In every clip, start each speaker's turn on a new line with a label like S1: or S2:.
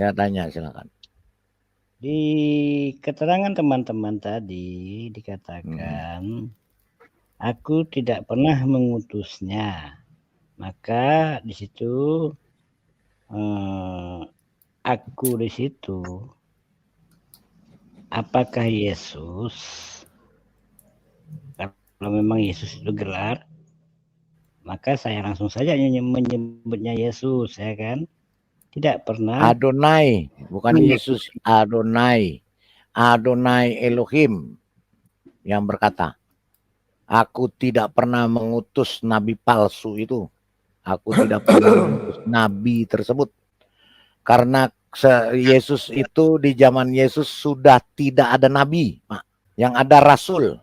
S1: Saya tanya, silakan.
S2: Di keterangan teman-teman tadi dikatakan, aku tidak pernah mengutusnya. Maka di situ aku di situ, apakah Yesus? Kalau memang Yesus itu gelar, maka saya langsung saja menyebutnya Yesus, ya kan? Tidak pernah.
S1: Adonai, bukan Yesus, Adonai. Adonai Elohim yang berkata, aku tidak pernah mengutus nabi palsu itu. Aku tidak pernah mengutus nabi tersebut. Karena Yesus itu di zaman Yesus sudah tidak ada nabi, Pak. Yang ada rasul.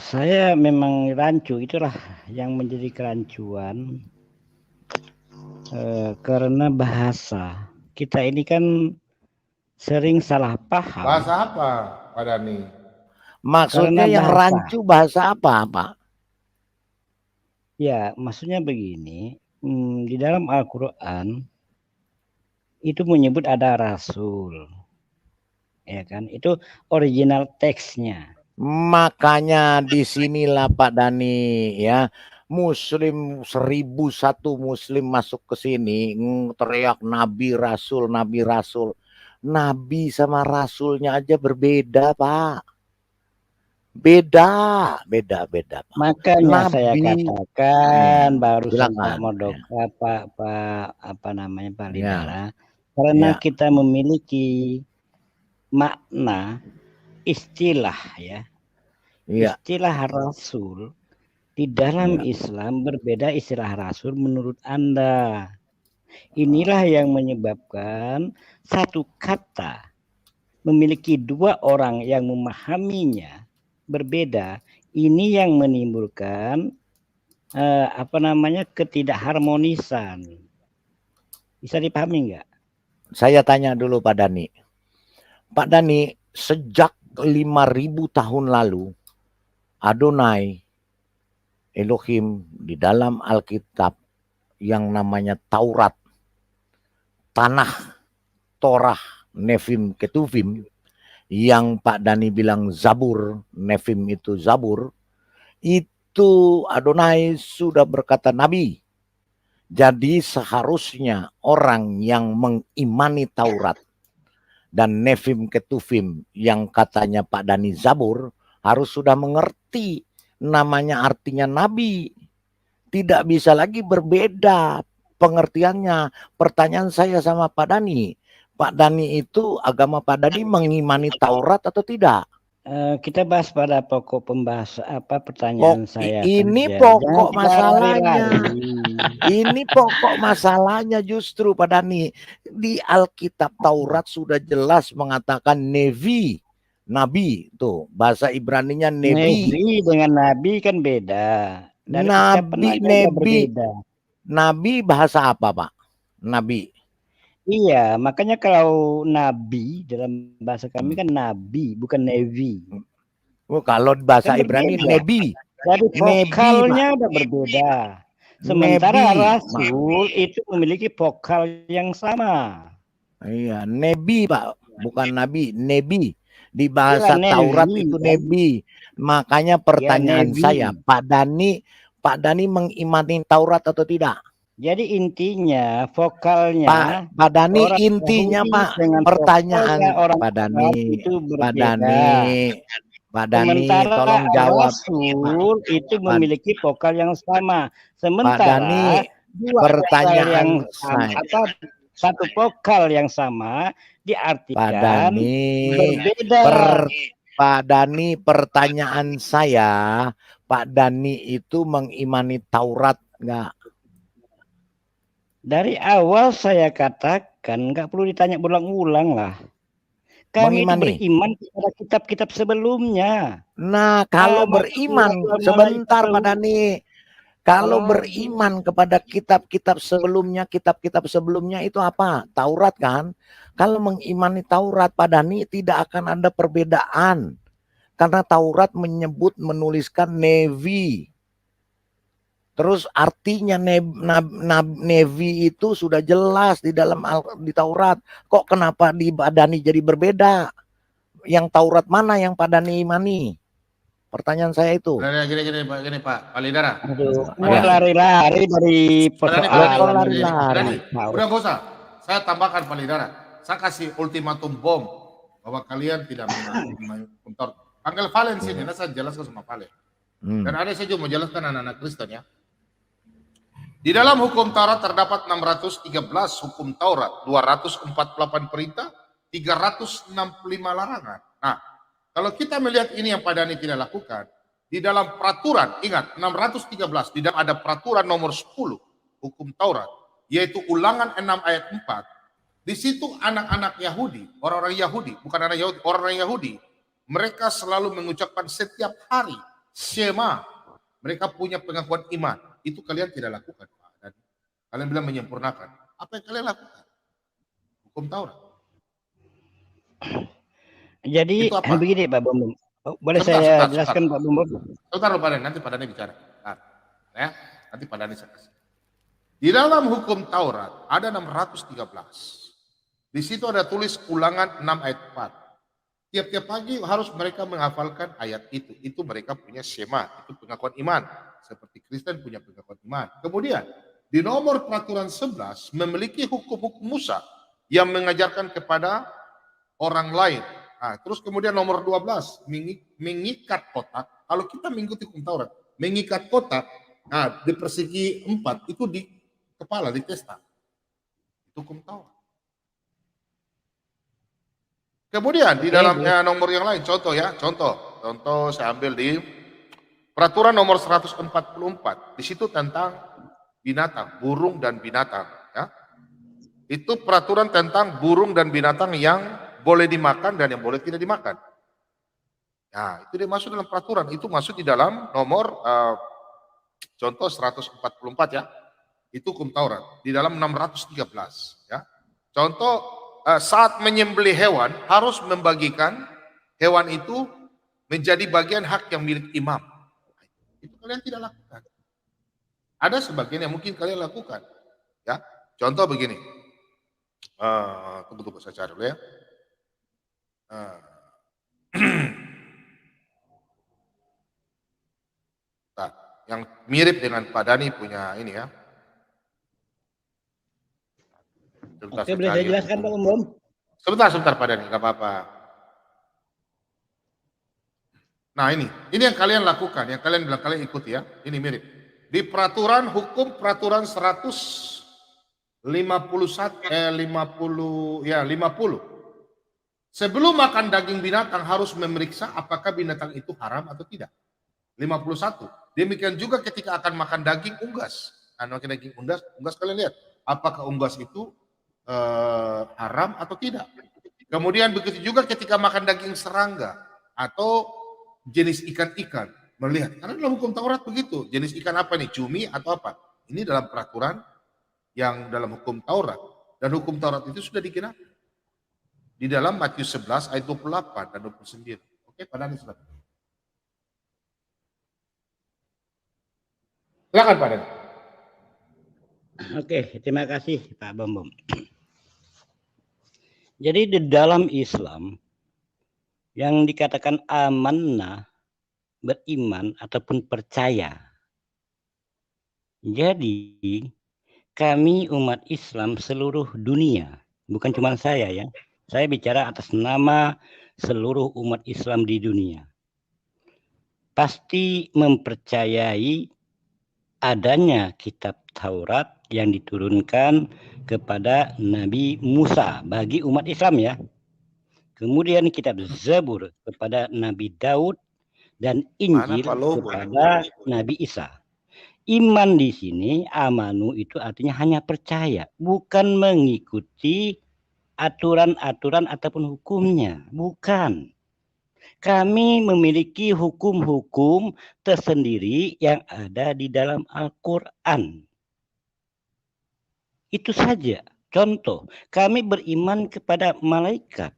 S2: Saya memang rancu, itulah yang menjadi kerancuan. Karena bahasa kita ini kan sering salah paham.
S3: Bahasa apa, Pak Dhani?
S1: Maksudnya yang rancu bahasa apa, Pak?
S2: Ya, maksudnya begini, di dalam Al-Quran itu menyebut ada rasul, ya kan? Itu original teksnya.
S1: Makanya disinilah Pak Dhani, ya, Muslim 1001 Muslim masuk ke sini teriak Nabi Rasul, Nabi Rasul. Nabi sama Rasulnya aja berbeda, Pak. Beda. Pak.
S2: Makanya Nabi, saya katakan barusan Pak
S1: Murdoko,
S2: Pak Lidara, karena kita memiliki makna istilah, ya. Istilah rasul di dalam Islam berbeda istilah rasul menurut Anda. Inilah yang menyebabkan satu kata memiliki dua orang yang memahaminya berbeda. Ini yang menimbulkan ketidakharmonisan. Bisa dipahami nggak?
S1: Saya tanya dulu Pak Dhani. Pak Dhani, sejak 5.000 tahun lalu Adonai Elohim di dalam Alkitab yang namanya Taurat, Tanah, Torah, Nefim, Ketuvim, yang Pak Dhani bilang Zabur, Nefim itu Zabur, itu Adonai sudah berkata Nabi. Jadi seharusnya orang yang mengimani Taurat dan Nefim Ketuvim yang katanya Pak Dhani Zabur harus sudah mengerti namanya artinya Nabi. Tidak bisa lagi berbeda pengertiannya. Pertanyaan saya sama Pak Dhani, Pak Dhani itu agama Pak Dhani mengimani Taurat atau tidak?
S2: Kita bahas pada pokok pembahasan pertanyaan saya.
S1: Ini pokok masalahnya. Ini pokok masalahnya justru Pak Dhani. Di Alkitab Taurat sudah jelas mengatakan Nevi, Nabi, tuh bahasa Ibraninya Nebi.
S2: Nebi dengan Nabi kan beda.
S1: Dari Nabi bahasa apa Pak? Nabi.
S2: Iya, makanya kalau Nabi dalam bahasa kami kan Nabi, bukan Nevi.
S1: Oh, kalau bahasa kan Ibrani Nebi.
S2: Jadi vokalnya udah berbeda. Sementara Rasul itu memiliki vokal yang sama.
S1: Iya, Nebi Pak, bukan Nabi, Nebi. Di bahasa Taurat itu Nebi. Makanya pertanyaan saya, Pak Dhani mengimani Taurat atau tidak?
S2: Jadi intinya vokalnya
S1: Pak Dhani intinya Pak, pertanyaan Pak Dhani tolong jawab.
S2: Rasul itu memiliki vokal yang sama. Sementara
S1: pertanyaan
S2: saya, satu vokal yang sama diartikan berbeda.
S1: Pak Dhani, pertanyaan saya, Pak Dhani itu mengimani Taurat enggak?
S2: Dari awal saya katakan nggak perlu ditanya berulang-ulang lah. Kami beriman kepada kitab-kitab sebelumnya.
S1: Nah, kalau beriman, sebentar Pak Dhani. Kalau beriman kepada kitab-kitab sebelumnya itu apa? Taurat kan? Kalau mengimani Taurat Pak Dhani tidak akan ada perbedaan. Karena Taurat menuliskan Nevi. Terus artinya Nevi itu sudah jelas di dalam di Taurat. Kok kenapa di Pak Dhani jadi berbeda? Yang Taurat mana yang Pak Dhani imani? Pertanyaan saya itu.
S3: Gini Pak Palidara.
S2: Aduh, mau lari-lari dari persoalan.
S1: Kok lari-lari?
S3: Udah gak usah. Saya tambahkan Palidara. Saya kasih ultimatum bom bahwa kalian tidak mengontor. Panggil Valen sini, saya jelaskan sama Valen. Dan ada saya juga mau jelaskan anak-anak Kristen ya. Di dalam hukum Taurat terdapat 613 hukum Taurat, 248 perintah, 365 larangan. Nah, kalau kita melihat ini yang Pak Dhani tidak lakukan, di dalam peraturan, ingat 613, di dalam ada peraturan nomor 10 hukum Taurat, yaitu Ulangan 6 ayat 4. Di situ anak-anak Yahudi, orang-orang Yahudi, bukan anak Yahudi, orang-orang Yahudi, mereka selalu mengucapkan setiap hari Shema. Mereka punya pengakuan iman. Itu kalian tidak lakukan, Pak. Dan kalian bilang menyempurnakan. Apa yang kalian lakukan? Hukum Taurat.
S2: Jadi begini Pak Bambang. Boleh saya jelaskan Pak Bambang?
S3: Sebentar Pak Dhani, nanti Pak Dhani bicara. Ya, nanti Pak Dhani saya kasih. Di dalam hukum Taurat ada 613. Di situ ada tulis Ulangan 6 ayat 4. Tiap-tiap pagi harus mereka menghafalkan ayat itu. Itu mereka punya Shema, itu pengakuan iman. Seperti Kristen punya pengakuan iman. Kemudian di nomor peraturan 11 memiliki hukum-hukum Musa yang mengajarkan kepada orang lain. Nah, terus kemudian nomor 12 mengikat kotak. Kalau kita mengikuti hukum Taurat, mengikat kotak, nah, di persegi 4 itu di kepala, di testa. Itu hukum Taurat. Kemudian di dalamnya nomor yang lain, contoh saya ambil di peraturan nomor 144. Di situ tentang binatang, burung dan binatang. Ya. Itu peraturan tentang burung dan binatang yang boleh dimakan dan yang boleh tidak dimakan. Nah, itu dia masuk dalam peraturan. Itu masuk di dalam nomor contoh 144 ya. Itu hukum Taurat di dalam 613 ya. Contoh saat menyembelih hewan harus membagikan hewan itu menjadi bagian hak yang milik imam. Itu kalian tidak lakukan. Ada sebagian yang mungkin kalian lakukan. Ya, contoh begini. Tunggu saya cari dulu ya. Nah, yang mirip dengan Pak Dhani punya ini ya.
S2: Oke, boleh saya jelaskan Pak Bambang?
S3: Sebentar Pak Dhani, nggak apa-apa. Nah ini yang kalian lakukan, yang kalian bilang kalian ikuti ya. Ini mirip. Di peraturan hukum peraturan 151 50. Sebelum makan daging binatang harus memeriksa apakah binatang itu haram atau tidak. 51. Demikian juga ketika akan makan daging unggas. Makan daging unggas kalian lihat apakah unggas itu haram atau tidak. Kemudian begitu juga ketika makan daging serangga atau jenis ikan-ikan, melihat. Karena dalam hukum Taurat begitu, jenis ikan apa nih, cumi atau apa. Ini dalam peraturan yang dalam hukum Taurat. Dan hukum Taurat itu sudah digenapi di dalam Matius 11 ayat 28 dan 29. Oke, Pak Dhani silakan. Silakan Pak Dhani.
S2: Oke, terima kasih Pak Bambang. Jadi di dalam Islam yang dikatakan amanah, beriman ataupun percaya. Jadi kami umat Islam seluruh dunia, bukan cuma saya ya. Saya bicara atas nama seluruh umat Islam di dunia. Pasti mempercayai adanya kitab Taurat yang diturunkan kepada Nabi Musa bagi umat Islam ya. Kemudian kitab Zabur kepada Nabi Daud dan Injil kepada Nabi Isa. Iman di sini, amanu itu artinya hanya percaya, bukan mengikuti aturan-aturan ataupun hukumnya, bukan. Kami memiliki hukum-hukum tersendiri yang ada di dalam Al-Quran. Itu saja. Contoh, kami beriman kepada malaikat.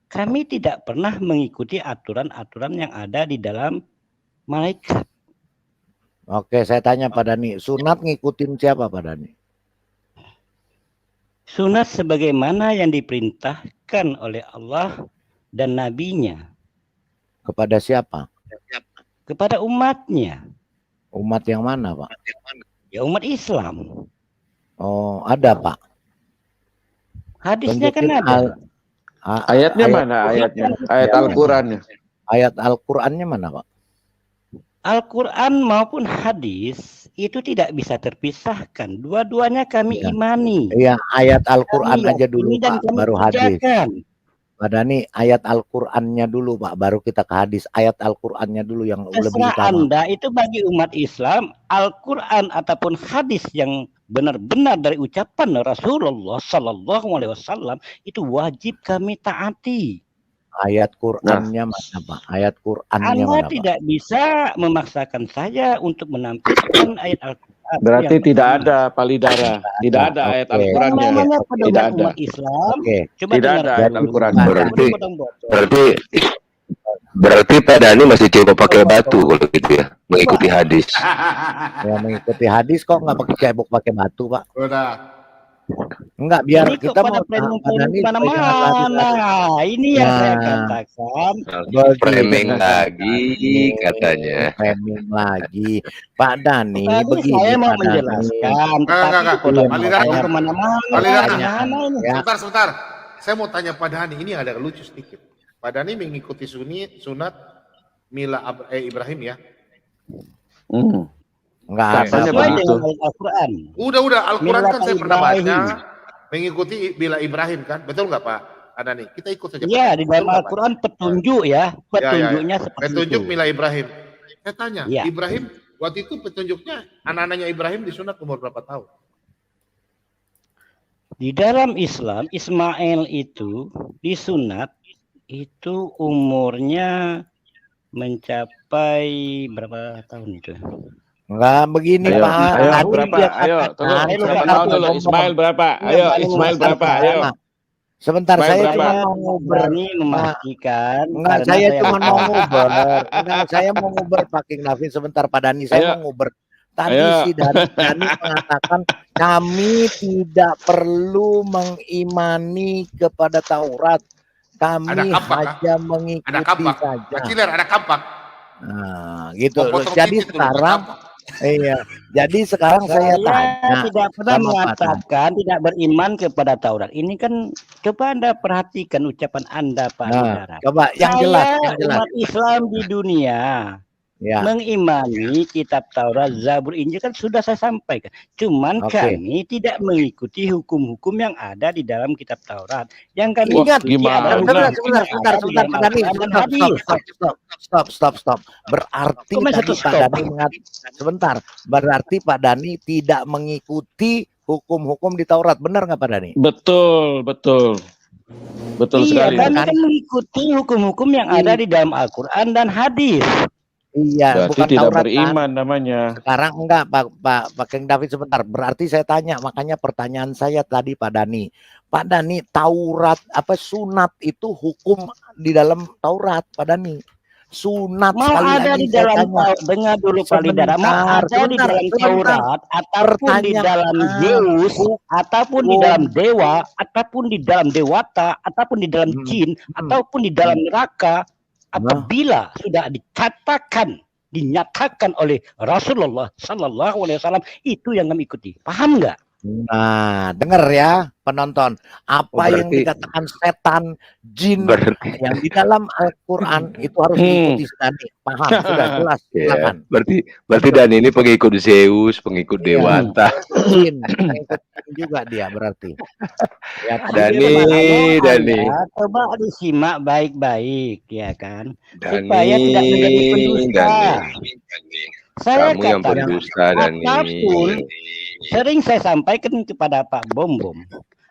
S2: Kami tidak pernah mengikuti aturan-aturan yang ada di dalam malaikat.
S1: Oke, saya tanya Pak Dhani, sunat ngikutin siapa Pak Dhani?
S2: Sunat sebagaimana yang diperintahkan oleh Allah dan nabinya
S1: Kepada siapa?
S2: kepada umatnya.
S1: Umat yang mana Pak?
S2: Ya umat Islam.
S1: Oh, ada Pak.
S2: Hadisnya kan
S1: Tunjukin
S2: ada.
S4: Ayatnya mana ayatnya? Ayat Al-Qur'annya.
S1: Ayat Al-Qur'annya mana Pak?
S2: Al-Quran maupun hadis itu tidak bisa terpisahkan. Dua-duanya kami
S1: Iya.
S2: imani.
S1: Iya, ayat Al-Qur'an
S2: Kami
S1: aja dulu
S2: yakini dan
S1: Pak,
S2: kami
S1: baru hadis.
S2: kerjakan.
S1: Pak Dhani, ayat Al-Qur'annya dulu Pak, baru kita ke hadis. Ayat Al-Qur'annya dulu yang lebih
S2: Terserah
S1: utama.
S2: Anda, itu bagi umat Islam, Al-Quran ataupun hadis yang benar-benar dari ucapan Rasulullah Sallallahu Alaihi Wasallam itu wajib kami taati.
S1: Ayat Qur'annya mana Pak? Ayat Qur'annya
S2: Anda
S1: mana Pak?
S2: tidak bisa memaksakan saya untuk menampilkan ayat Al-Quran.
S4: Berarti
S2: yang
S4: tidak
S2: pertama.
S4: ada palidara, tidak ada ayat
S1: Oke.
S4: Al-Qur'annya.
S2: Yang namanya
S4: Tidak
S2: pedoman
S4: ada.
S2: umat Islam.
S1: Oke.
S2: Coba
S4: Tidak
S2: dengar
S4: ada ayat
S2: dulu.
S4: Al-Quran.
S5: Berarti Pak Dhani masih coba pakai batu kalau gitu ya, mengikuti hadis.
S1: Ya, mengikuti hadis kok nggak pakai cebok pakai batu Pak?
S3: Udah.
S1: Enggak, biar
S2: Ini kok
S1: kita
S2: pada
S1: mau
S2: framing
S1: Pak Dhani supaya
S2: mana-mana.
S1: hadis-hadis.
S2: Ini yang saya
S1: Nah.
S2: katakan.
S5: Framing lagi katanya.
S1: Framing lagi. Pak Dhani,
S2: Tadi
S1: begini
S2: saya mau
S1: Pak Dhani.
S2: menjelaskan,
S3: Enggak,
S2: tetapi
S3: enggak.
S2: kota
S1: Iya,
S3: Palidara.
S2: mau kemana-mana.
S3: Palidara.
S2: Gimana ini?
S1: Ya.
S3: Sebentar. Saya mau tanya Pak Dhani, ini ada lucu sedikit. Pak Dhani mengikuti sunat Mila Ibrahim ya?
S1: Enggak ada
S4: Katanya
S2: Sesuai
S1: Pak.
S4: begitu.
S2: dengan Al-Quran.
S3: Udah Al-Quran kan saya pernah baca
S2: Ibrahim.
S3: mengikuti Mila Ibrahim kan? Betul nggak Pak Dhani? Kita ikut saja.
S2: Ya,
S3: Pak.
S2: di
S3: Betul
S2: dalam
S3: nggak, Pak?
S2: Al-Quran petunjuk ya. Petunjuknya seperti
S3: Petunjuk
S2: itu.
S3: Mila Ibrahim. Saya tanya,
S2: Ya.
S3: Ibrahim waktu itu petunjuknya anak-anaknya Ibrahim disunat umur berapa tahun?
S2: Di dalam Islam, Ismail itu disunat itu umurnya mencapai berapa tahun itu?
S1: Enggak begini
S4: Ayo,
S1: Pak.
S4: ayo
S1: Tadi
S4: berapa?
S1: dia
S4: Ayo,
S1: katakan,
S4: tolong
S2: Ayo,
S4: siapa
S2: Pak.
S4: tahu dulu Ismail berapa? Ayo, Ismail berapa? Ayo.
S1: Sebentar,
S4: Ismail
S1: saya
S4: berapa?
S1: cuma mau nguber.
S2: Berani memastikan.
S1: Enggak,
S2: karena
S1: saya cuma mau
S2: paham.
S1: nguber. Enggak, saya mau nguber Pak King Davin. Sebentar Pak Dhani, saya
S4: Ayo.
S1: mau nguber. Tadi
S4: Ayo.
S1: si Dhani mengatakan kami tidak perlu mengimani kepada Taurat. Kami
S3: Ada kampak,
S1: hanya mengikuti
S3: Ada kampak.
S1: saja.
S3: Keciler, ada kampak.
S1: Nah, gitu.
S3: Mau potong
S1: Jadi
S3: titik dulu,
S1: sekarang,
S3: kampak.
S1: iya. Jadi sekarang saya tanya
S2: tidak pernah
S1: sama Pak
S2: mengatakan tidak beriman kepada Taurat. Ini kan coba Anda perhatikan ucapan Anda Pak
S1: Nah,
S2: Saudara.
S1: coba yang jelas, yang jelas.
S2: Umat Islam di dunia
S1: Ya.
S2: mengimani kitab Taurat, Zabur, Injil kan sudah saya sampaikan. Cuman
S1: Oke.
S2: kami tidak mengikuti hukum-hukum yang ada di dalam kitab Taurat. Yang kami
S4: Wah,
S2: ikuti
S4: gimana?
S2: adalah
S1: Sebentar,
S2: hukum yang
S1: sebentar,
S2: ada di
S1: Pak
S2: dalam
S1: Dhani.
S2: Al-Quran dan hadis.
S1: Stop. Berarti
S2: Kok masih
S1: tadi
S2: tuh
S1: Pak
S2: stop?
S1: Dhani sebentar. Berarti Pak Dhani tidak mengikuti hukum-hukum di Taurat, benar nggak Pak Dhani?
S4: Betul, betul. Betul
S2: Iya,
S4: sekali.
S2: kami kan mengikuti hukum-hukum yang ada di dalam Al-Quran dan hadis.
S1: Iya,
S4: Berarti
S1: bukan
S4: tidak
S1: Taurat kan?
S4: beriman namanya.
S1: Sekarang enggak Pak King David sebentar. Berarti saya tanya, makanya pertanyaan saya tadi Pak Dhani. Pak Dhani, Taurat apa sunat itu hukum di dalam Taurat Pak Dhani. Sunat
S2: Mau
S1: sekali
S2: ada
S1: lagi
S2: di
S1: saya
S2: dalam
S1: tanya.
S2: dengar dulu Pak Lidara, mau
S1: Sebentar,
S2: ada di dalam
S1: sebentar.
S2: Taurat ataupun di dalam Zeus ataupun di dalam dewa ataupun di dalam dewata ataupun di dalam jin ataupun di dalam neraka, apabila sudah dikatakan dinyatakan oleh Rasulullah Sallallahu Alaihi Wasallam, itu yang kami ikuti. Paham nggak?
S1: Nah, dengar ya penonton, apa yang
S5: Berarti-
S1: dikatakan setan, jin
S5: Berarti,
S1: yang di dalam Al-Qur'an itu harus diikuti sekali. Paham? Sudah jelas.
S5: ya,
S1: Silakan.
S5: berarti Dan ini pengikut Zeus, pengikut
S1: Iya.
S5: Dewata.
S1: Jin, ikut juga dia berarti. Ya,
S2: Tapi
S5: Dani,
S2: makanya
S5: Dani.
S2: Anda coba disimak baik-baik, ya kan?
S5: Dani,
S2: Supaya tidak menjadi pendusta. Saya
S5: Kamu yang
S2: katakan,
S5: pendusta, Dani.
S2: apapun sering saya sampaikan kepada Pak Bom,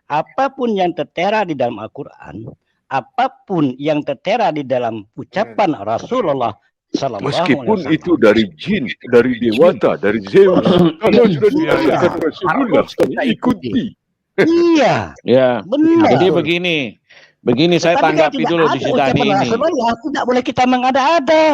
S2: apapun yang tertera di dalam Al-Quran, apapun yang tertera di dalam ucapan Rasulullah Sallallahu Alaihi
S5: Meskipun
S2: Wasallam,
S5: itu dari jin, dari Dewata, dari Zeus, kalau sudah diajarkan Rasulullah, kami ikuti.
S2: iya,
S4: Ya.
S2: benar.
S4: Jadi begini saya
S2: Tapi kalau
S4: tanggapi
S2: tidak
S4: dulu
S2: ada
S4: di si Dani
S2: ucapan
S4: ini.
S2: Rasulullah, tidak boleh kita mengada-ada.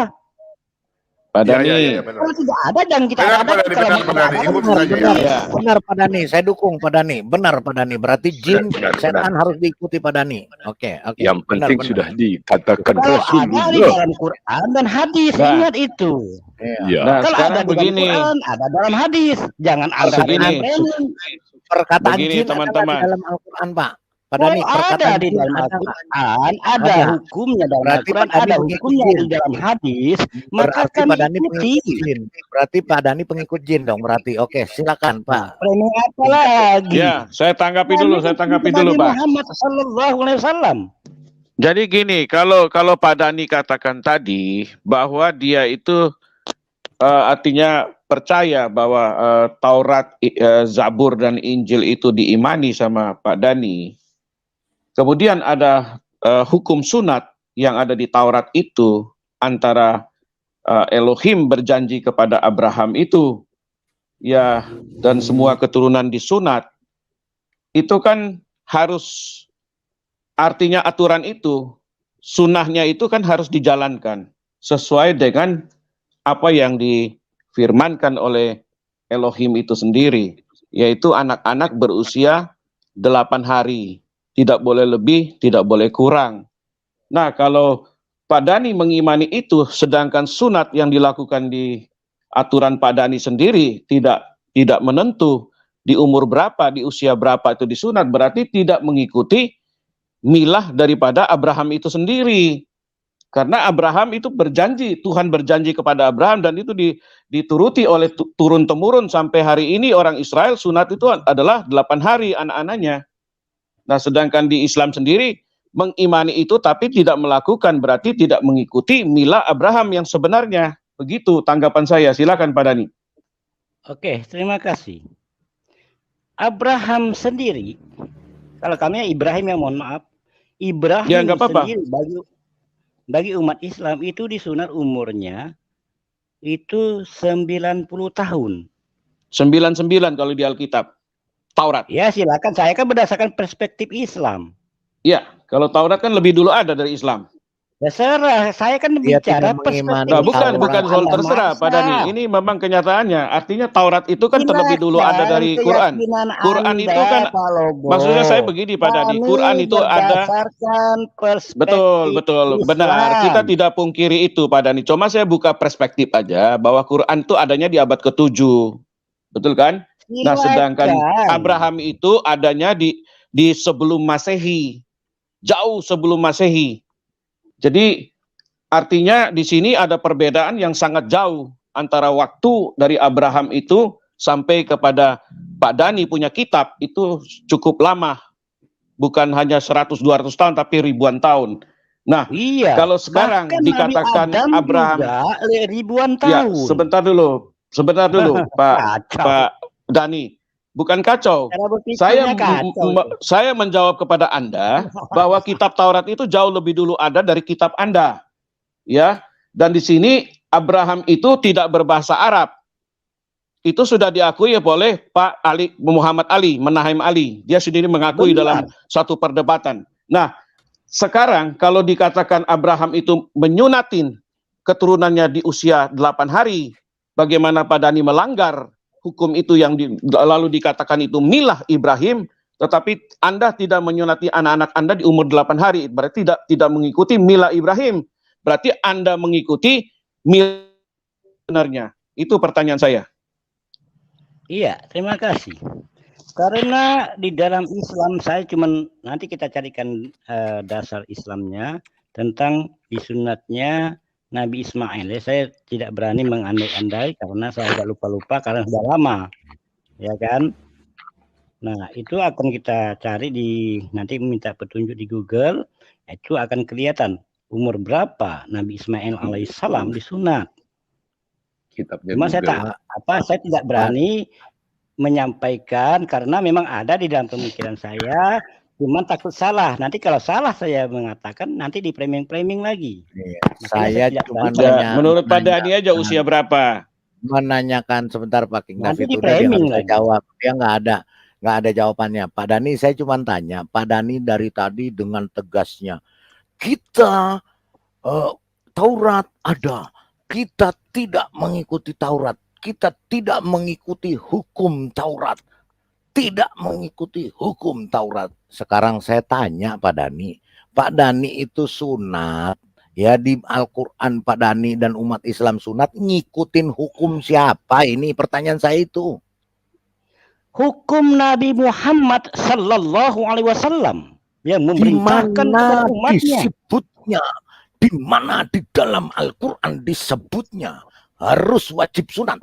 S4: Pak
S3: Iya,
S4: Dani.
S3: iya, iya, benar.
S2: Kalau tidak ada dan kita
S3: Benar,
S2: ada,
S3: Pak Dani,
S2: kalau
S3: benar,
S2: mau
S3: Pak Dani.
S2: ada,
S3: Ikut
S1: Benar,
S3: saja.
S1: benar,
S4: Ya.
S1: benar Pak Dani. Saya dukung Pak Dani. Benar Pak Dani. Berarti jin,
S5: Benar, benar,
S1: setan harus diikuti Pak Dani. Oke, oke.
S5: Yang
S1: Benar,
S5: penting
S1: benar.
S5: sudah dikatakan
S2: kalau ada di
S5: Rasulullah.
S2: dalam Quran dan hadis,
S4: Nah.
S2: ingat itu.
S1: Iya.
S5: Ya.
S4: Nah,
S2: Kalau
S4: sekarang
S2: ada di dalam
S4: begini.
S2: Quran, ada dalam hadis. Jangan anggap
S4: Begini.
S2: remeh.
S1: Perkataan
S4: Begini,
S1: jin adalah
S4: teman-teman.
S1: di dalam Al-Quran, Pak. Pak
S2: Oh,
S1: Dani,
S2: ada
S1: perkataan
S2: di
S1: jin
S2: dalam
S1: ada nggak?
S2: Al-Quran, ada
S1: Ada.
S2: hukumnya dalam
S1: Berarti
S2: Al-Quran,
S1: Pak Dani
S2: ada
S1: pengikut
S2: hukumnya
S1: jin.
S2: di dalam hadis, maka
S1: Berarti
S2: kami
S1: Pak Dani
S2: ikuti.
S1: pengikut jin. Berarti Pak Dani pengikut jin dong berarti. Oke, silakan Pak.
S2: Remeh apa lagi?
S4: Ya, saya tanggapi dulu, saya tanggapi
S2: Nabi
S4: dulu, Pak.
S2: Muhammad Sallallahu Alaihi Wasallam.
S4: Jadi gini, kalau Pak Dani katakan tadi bahwa dia itu artinya percaya bahwa Taurat, Zabur dan Injil itu diimani sama Pak Dani. Kemudian ada hukum sunat yang ada di Taurat itu antara Elohim berjanji kepada Abraham itu, ya, dan semua keturunan disunat. Itu kan harus, artinya aturan itu, sunnahnya itu kan harus dijalankan sesuai dengan apa yang difirmankan oleh Elohim itu sendiri, yaitu anak-anak berusia 8 hari. Tidak boleh lebih, tidak boleh kurang. Nah, kalau Pak Dani mengimani itu, sedangkan sunat yang dilakukan di aturan Pak Dani sendiri tidak menentu di umur berapa, di usia berapa itu disunat, berarti tidak mengikuti milah daripada Abraham itu sendiri. Karena Abraham itu berjanji, Tuhan berjanji kepada Abraham dan itu dituruti oleh turun-temurun sampai hari ini orang Israel sunat itu adalah 8 hari anak-anaknya. Nah, sedangkan di Islam sendiri mengimani itu tapi tidak melakukan, berarti tidak mengikuti milah Abraham yang sebenarnya. Begitu tanggapan saya. Silakan Pak Dani.
S2: Oke, terima kasih. Abraham sendiri, kalau kami Ibrahim yang mohon maaf, Ibrahim
S4: Ya, nggak apa-apa.
S2: sendiri bagi umat Islam itu disunat umurnya itu 90 tahun.
S4: 99 kalau di Alkitab. Taurat.
S2: Ya silakan, saya kan berdasarkan perspektif Islam.
S4: Ya, kalau Taurat kan lebih dulu ada dari Islam.
S2: Terserah, saya kan
S1: Dia
S2: bicara
S1: tidak mengimani
S2: perspektif
S4: Nah, bukan
S1: Taurat.
S4: soal
S2: Anda
S4: terserah Pak
S2: maksa.
S4: Dani. Ini memang kenyataannya. Artinya Taurat itu kan terlebih dulu ada dari Quran. Quran itu kan, maksudnya saya begini Pak Dani. Quran itu ada. Betul, benar. Kita tidak pungkiri itu Pak Dani. Cuma saya buka perspektif aja bahwa Quran itu adanya di abad ke-7. Betul kan? Nah, sedangkan Abraham itu adanya di sebelum Masehi. Jauh sebelum Masehi. Jadi artinya di sini ada perbedaan yang sangat jauh antara waktu dari Abraham itu sampai kepada Pak Dani punya kitab itu cukup lama. Bukan hanya 100-200 tahun tapi ribuan tahun. Nah,
S2: iya,
S4: kalau sekarang dikatakan Abraham
S2: ribuan
S4: ya,
S2: tahun.
S4: sebentar dulu Pak Dani, bukan kacau. Saya menjawab kepada Anda bahwa kitab Taurat itu jauh lebih dulu ada dari kitab Anda. Ya, dan di sini Abraham itu tidak berbahasa Arab. Itu sudah diakui oleh Pak Ali Muhammad Ali, Menahem Ali. Dia sendiri mengakui dalam satu perdebatan. Nah, sekarang kalau dikatakan Abraham itu menyunatin keturunannya di usia 8 hari, bagaimana Pak Dani melanggar hukum itu yang lalu dikatakan itu milah Ibrahim, tetapi Anda tidak menyunati anak-anak Anda di umur 8 hari, berarti tidak mengikuti milah Ibrahim. Berarti Anda mengikuti milah sebenarnya. Itu pertanyaan saya.
S2: Iya, terima kasih. Karena di dalam Islam saya cuman nanti kita carikan dasar Islamnya tentang disunatnya Nabi Ismail. Saya tidak berani mengandai-andai karena saya agak lupa-lupa karena sudah lama, ya kan? Nah, itu akan kita cari nanti minta petunjuk di Google, itu akan kelihatan umur berapa Nabi Ismail alaihissalam disunat.
S5: Kitabnya
S2: Cuma saya tidak berani menyampaikan karena memang ada di dalam pemikiran saya. Cuman takut salah. Nanti kalau salah saya mengatakan nanti di framing lagi.
S1: Iya, saya cuma
S4: menurut Pak Dani aja usia berapa?
S1: Menanyakan sebentar Pak King
S2: Nanti
S1: David
S2: di
S1: udah
S2: framing
S1: dia jawab. Dia nggak ada jawabannya. Pak Dani saya cuma tanya. Pak Dani dari tadi dengan tegasnya kita Taurat ada, kita tidak mengikuti Taurat, kita tidak mengikuti hukum Taurat, tidak mengikuti hukum Taurat. Sekarang saya tanya Pak Dani itu sunat, ya di Al-Quran Pak Dani dan umat Islam sunat, ngikutin hukum siapa? Ini pertanyaan saya itu.
S2: Hukum Nabi Muhammad Sallallahu Alaihi Wasallam yang memerintahkan kepada umatnya.
S1: Disebutnya, di mana di dalam Al-Quran disebutnya harus wajib sunat?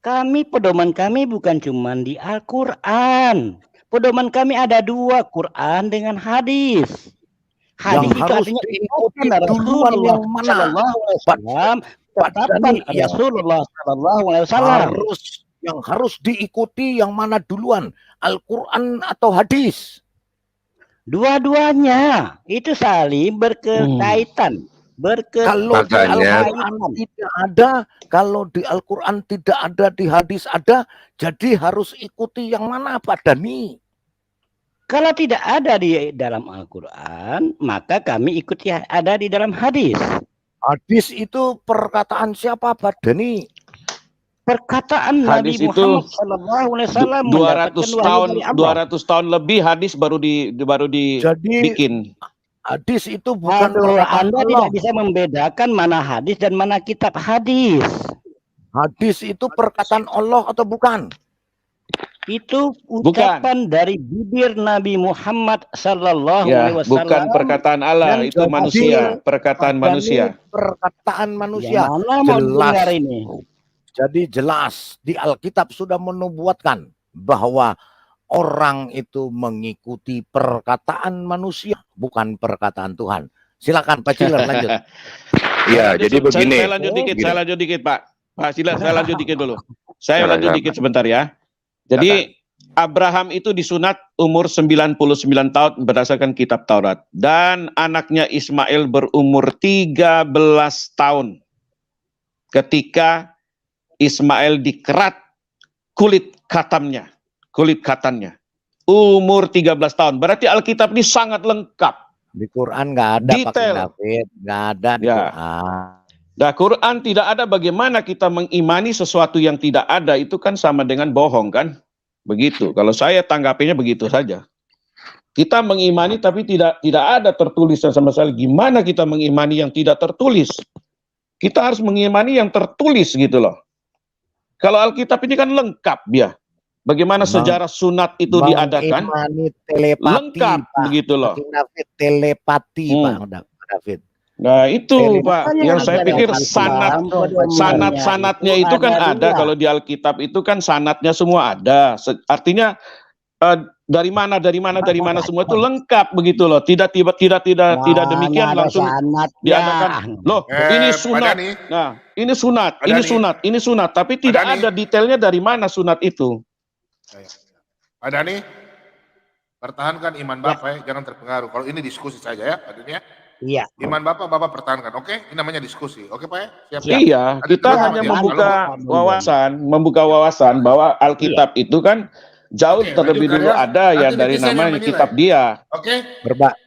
S2: Pedoman kami bukan cuma di Al-Quran. Pedoman kami ada 2, Quran dengan hadis. Hadis
S1: Yang
S2: itu
S1: harus
S2: artinya
S1: diikuti duluan yang mana?
S2: Sallallahu Alaihi Wasallam, ketetapan Rasulullah Sallallahu Alaihi Wasallam.
S1: Yang harus diikuti yang mana duluan, Al-Quran atau hadis?
S2: Dua-duanya itu saling berkaitan.
S1: Kalau di Al-Quran tidak ada, kalau di Al-Quran tidak ada, di hadis ada, jadi harus ikuti yang mana Pak Dani?
S2: Kalau tidak ada di dalam Al-Quran, maka kami ikuti ada di dalam hadis.
S1: Hadis itu perkataan siapa Pak Dani?
S2: Perkataan
S4: hadis
S2: Nabi Muhammad Sallallahu Alaihi Wasallam
S4: 200 tahun lebih hadis baru dibikin.
S1: Hadis itu bukan
S2: Anda tidak bisa membedakan mana hadis dan mana kitab hadis.
S1: Hadis itu perkataan Allah atau bukan?
S2: Itu ucapan dari bibir Nabi Muhammad Sallallahu Alaihi Wasallam.
S4: Bukan perkataan Allah, itu manusia, perkataan manusia.
S1: Perkataan manusia.
S2: Mana mau dengar ini?
S1: Jadi jelas di Alkitab sudah menubuatkan bahwa orang itu mengikuti perkataan manusia, bukan perkataan Tuhan. Silakan Pak Ciler lanjut.
S5: Iya, jadi begini.
S4: Saya lanjut dikit Pak. Saya lanjut dikit dulu. Saya lanjut dikit sebentar ya. Jadi Abraham itu disunat umur 99 tahun berdasarkan kitab Taurat. Dan anaknya Ismail berumur 13 tahun. Ketika Ismail dikerat kulit katannya. Umur 13 tahun. Berarti Alkitab ini sangat lengkap.
S1: Di Quran nggak ada
S4: detail.
S1: Pak David, nggak ada di Quran.
S4: Nah, Quran tidak ada bagaimana kita mengimani sesuatu yang tidak ada, itu kan sama dengan bohong kan? Begitu. Kalau saya tanggapinya begitu saja. Kita mengimani tapi tidak ada tertulis sama sekali. Gimana kita mengimani yang tidak tertulis? Kita harus mengimani yang tertulis gitu loh. Kalau Alkitab ini kan lengkap ya. Bagaimana sejarah sunat itu diadakan?
S1: Telepati,
S4: lengkap
S1: Pak.
S4: begitu loh.
S1: Telepati Pak David.
S4: Nah itu Pak, yang saya pikir sanat-sanatnya itu kan ada. Kalau di Alkitab itu kan sanatnya semua ada. Artinya dari mana semua itu lengkap begitu loh. Tidak demikian langsung diadakan. Loh, ini sunat. Nah, ini sunat, tapi tidak ada detailnya dari mana sunat itu.
S3: Pak Dani, pertahankan iman Bapak, jangan terpengaruh. Kalau ini diskusi saja ya, Pak Dani ya.
S2: Iya.
S3: Iman Bapak pertahankan, oke? Ini namanya diskusi, oke Pak ya? Siap.
S4: Iya, kita hanya membuka wawasan bahwa Alkitab itu kan jauh terlebih dulu ada yang dari namanya kitab dia.
S3: Oke.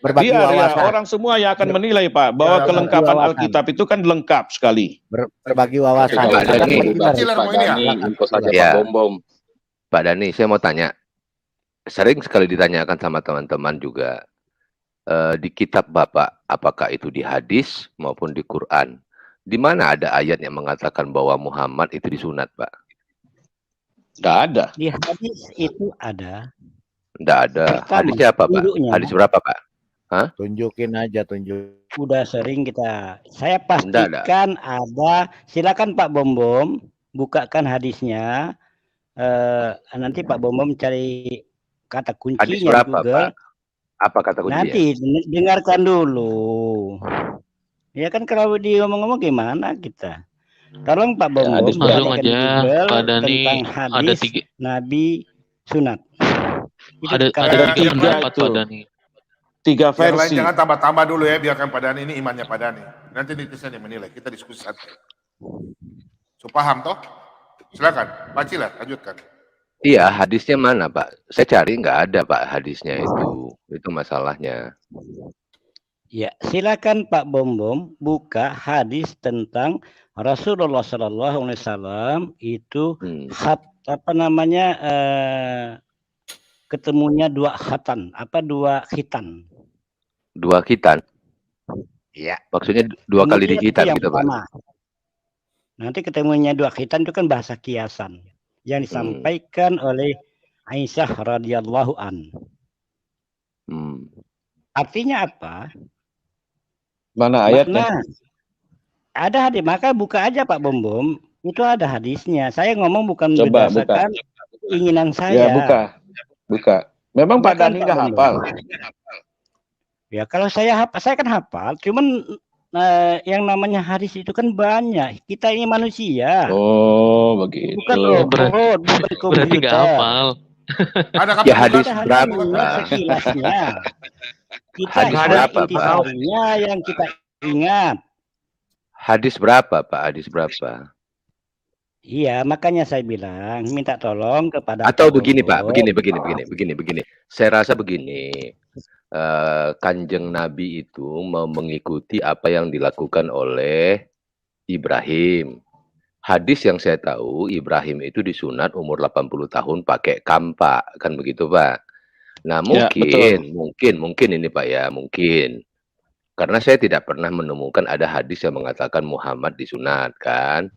S1: Berbagi wawasan.
S4: Ya, orang semua yang akan menilai Pak bahwa kelengkapan Alkitab itu kan lengkap sekali.
S1: Berbagi wawasan.
S5: Pak Dani, info saja Pak Bom. Pak Dani, saya mau tanya. Sering sekali ditanyakan sama teman-teman juga di kitab Bapak, apakah itu di hadis maupun di Quran, di mana ada ayat yang mengatakan bahwa Muhammad itu disunat, Pak?
S4: Nggak ada.
S2: Di hadis itu ada.
S5: Nggak ada. Hadisnya apa, Pak? Hadis berapa, Pak? Hah?
S1: Tunjukin aja.
S2: Udah sering saya pastikan ada. Silakan Pak Bom bukakan hadisnya. Nanti Pak Bom cari kata kuncinya
S5: hadis berapa,
S2: Google.
S5: Pak? Apa kata kuncinya?
S2: Nanti dengarkan dulu. Ya kan kalau dia ngomong-ngomong gimana kita? Tolong Pak Bom
S6: langsung aja Pak Dani, ada
S2: Nabi sunat.
S6: Ada 3 pendapat Pak Dani.
S4: 3 versi.
S3: Yang lain jangan tambah-tambah dulu ya, biarkan Pak Dani, ini imannya Pak Dani. Nanti netizen yang menilai, kita diskusi santai. So, paham toh? Silakan, Pak Ciler, lanjutkan.
S5: Iya, hadisnya mana, Pak? Saya cari nggak ada, Pak, hadisnya itu. Itu masalahnya.
S2: Ya, silakan Pak Bombom buka hadis tentang Rasulullah Sallallahu Alaihi Wasallam itu apa namanya ketemunya dua khitan.
S5: Dua khitan.
S2: Iya.
S5: Maksudnya dua kali dikitan gitu Pak.
S2: Nanti ketemunya dua khitan itu kan bahasa kiasan yang disampaikan oleh Aisyah radhiyallahu an. Artinya apa?
S4: Mana ayatnya?
S2: Ada hadis, maka buka aja Pak Bombom. Itu ada hadisnya. Saya ngomong bukan
S4: Coba,
S2: berdasarkan keinginan saya.
S4: Ya, buka. Memang Pak Dani nggak hafal.
S2: Ya kalau saya hafal, saya kan hafal. Cuman yang namanya hadis itu kan banyak. Kita ini manusia.
S4: Oh, begitu.
S2: Bukan robot, bukan komputer.
S6: Berarti nggak hafal.
S5: Ya hadis berapa?
S2: Sekilasnya. Kita
S5: Hadis berapa, Pak?
S2: yang kita ingat.
S5: Hadis berapa, Pak? Hadis berapa?
S2: Iya, makanya saya bilang minta tolong kepada
S5: atau begini, Pak, begini. Saya rasa begini. Kanjeng Nabi itu mau mengikuti apa yang dilakukan oleh Ibrahim. Hadis yang saya tahu, Ibrahim itu disunat umur 80 tahun pakai kampak, kan begitu, Pak? Nah, mungkin ini Pak ya, mungkin. Karena saya tidak pernah menemukan ada hadis yang mengatakan Muhammad disunat, kan?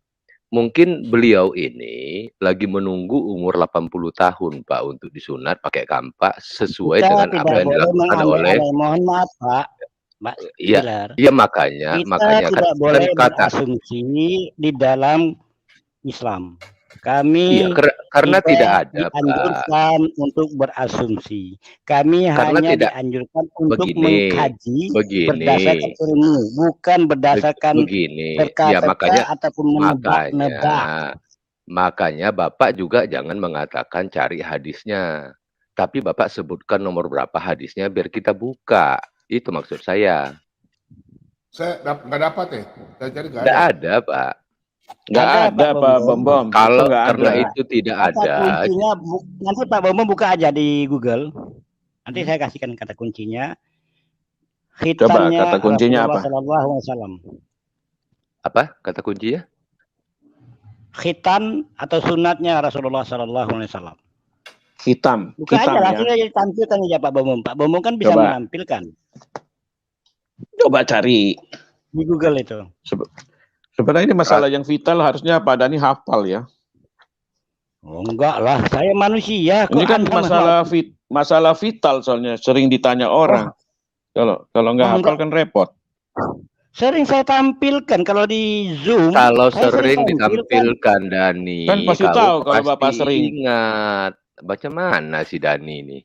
S5: Mungkin beliau ini lagi menunggu umur 80 tahun, Pak, untuk disunat pakai kampak sesuai dengan apa yang dilakukan oleh...
S2: Mohon maaf, Pak.
S5: Iya, makanya
S2: tidak boleh berasumsi di dalam Islam. Kami
S5: karena tidak ada
S2: dianjurkan untuk berasumsi. Kami hanya dianjurkan untuk mengkaji berdasarkan ilmu, bukan berdasarkan berkata ataupun menebak.
S5: Makanya Bapak juga jangan mengatakan cari hadisnya, tapi Bapak sebutkan nomor berapa hadisnya biar kita buka. Itu maksud saya.
S3: Saya nggak dapat ya. Saya cari nggak
S5: ada, Pak.
S4: Nggak ada Pak Bombom.
S5: Kalau karena itu tidak ada.
S2: Nanti Pak Bombom buka aja di Google. Nanti saya kasihkan kata kuncinya.
S4: Coba kata kuncinya apa?
S5: Apa kata kuncinya?
S2: Khitan atau sunatnya Rasulullah Sallallahu Alaihi Wasallam.
S4: Hitam.
S2: Buka aja langsung aja ditampilkan aja Pak Bombom. Pak Bombom kan bisa menampilkan.
S4: Coba cari
S2: di Google itu.
S4: Sebenarnya ini masalah yang vital, harusnya Pak Dani hafal ya.
S2: Oh enggak lah, saya manusia.
S4: Ini kan masalah vital soalnya, sering ditanya orang. Kalau nggak hafal kan repot.
S2: Sering saya tampilkan kalau di Zoom.
S5: Kalau sering ditampilkan Dani.
S4: Kan pasti tahu kalau Bapak sering.
S5: Ingat, baca mana si Dani ini?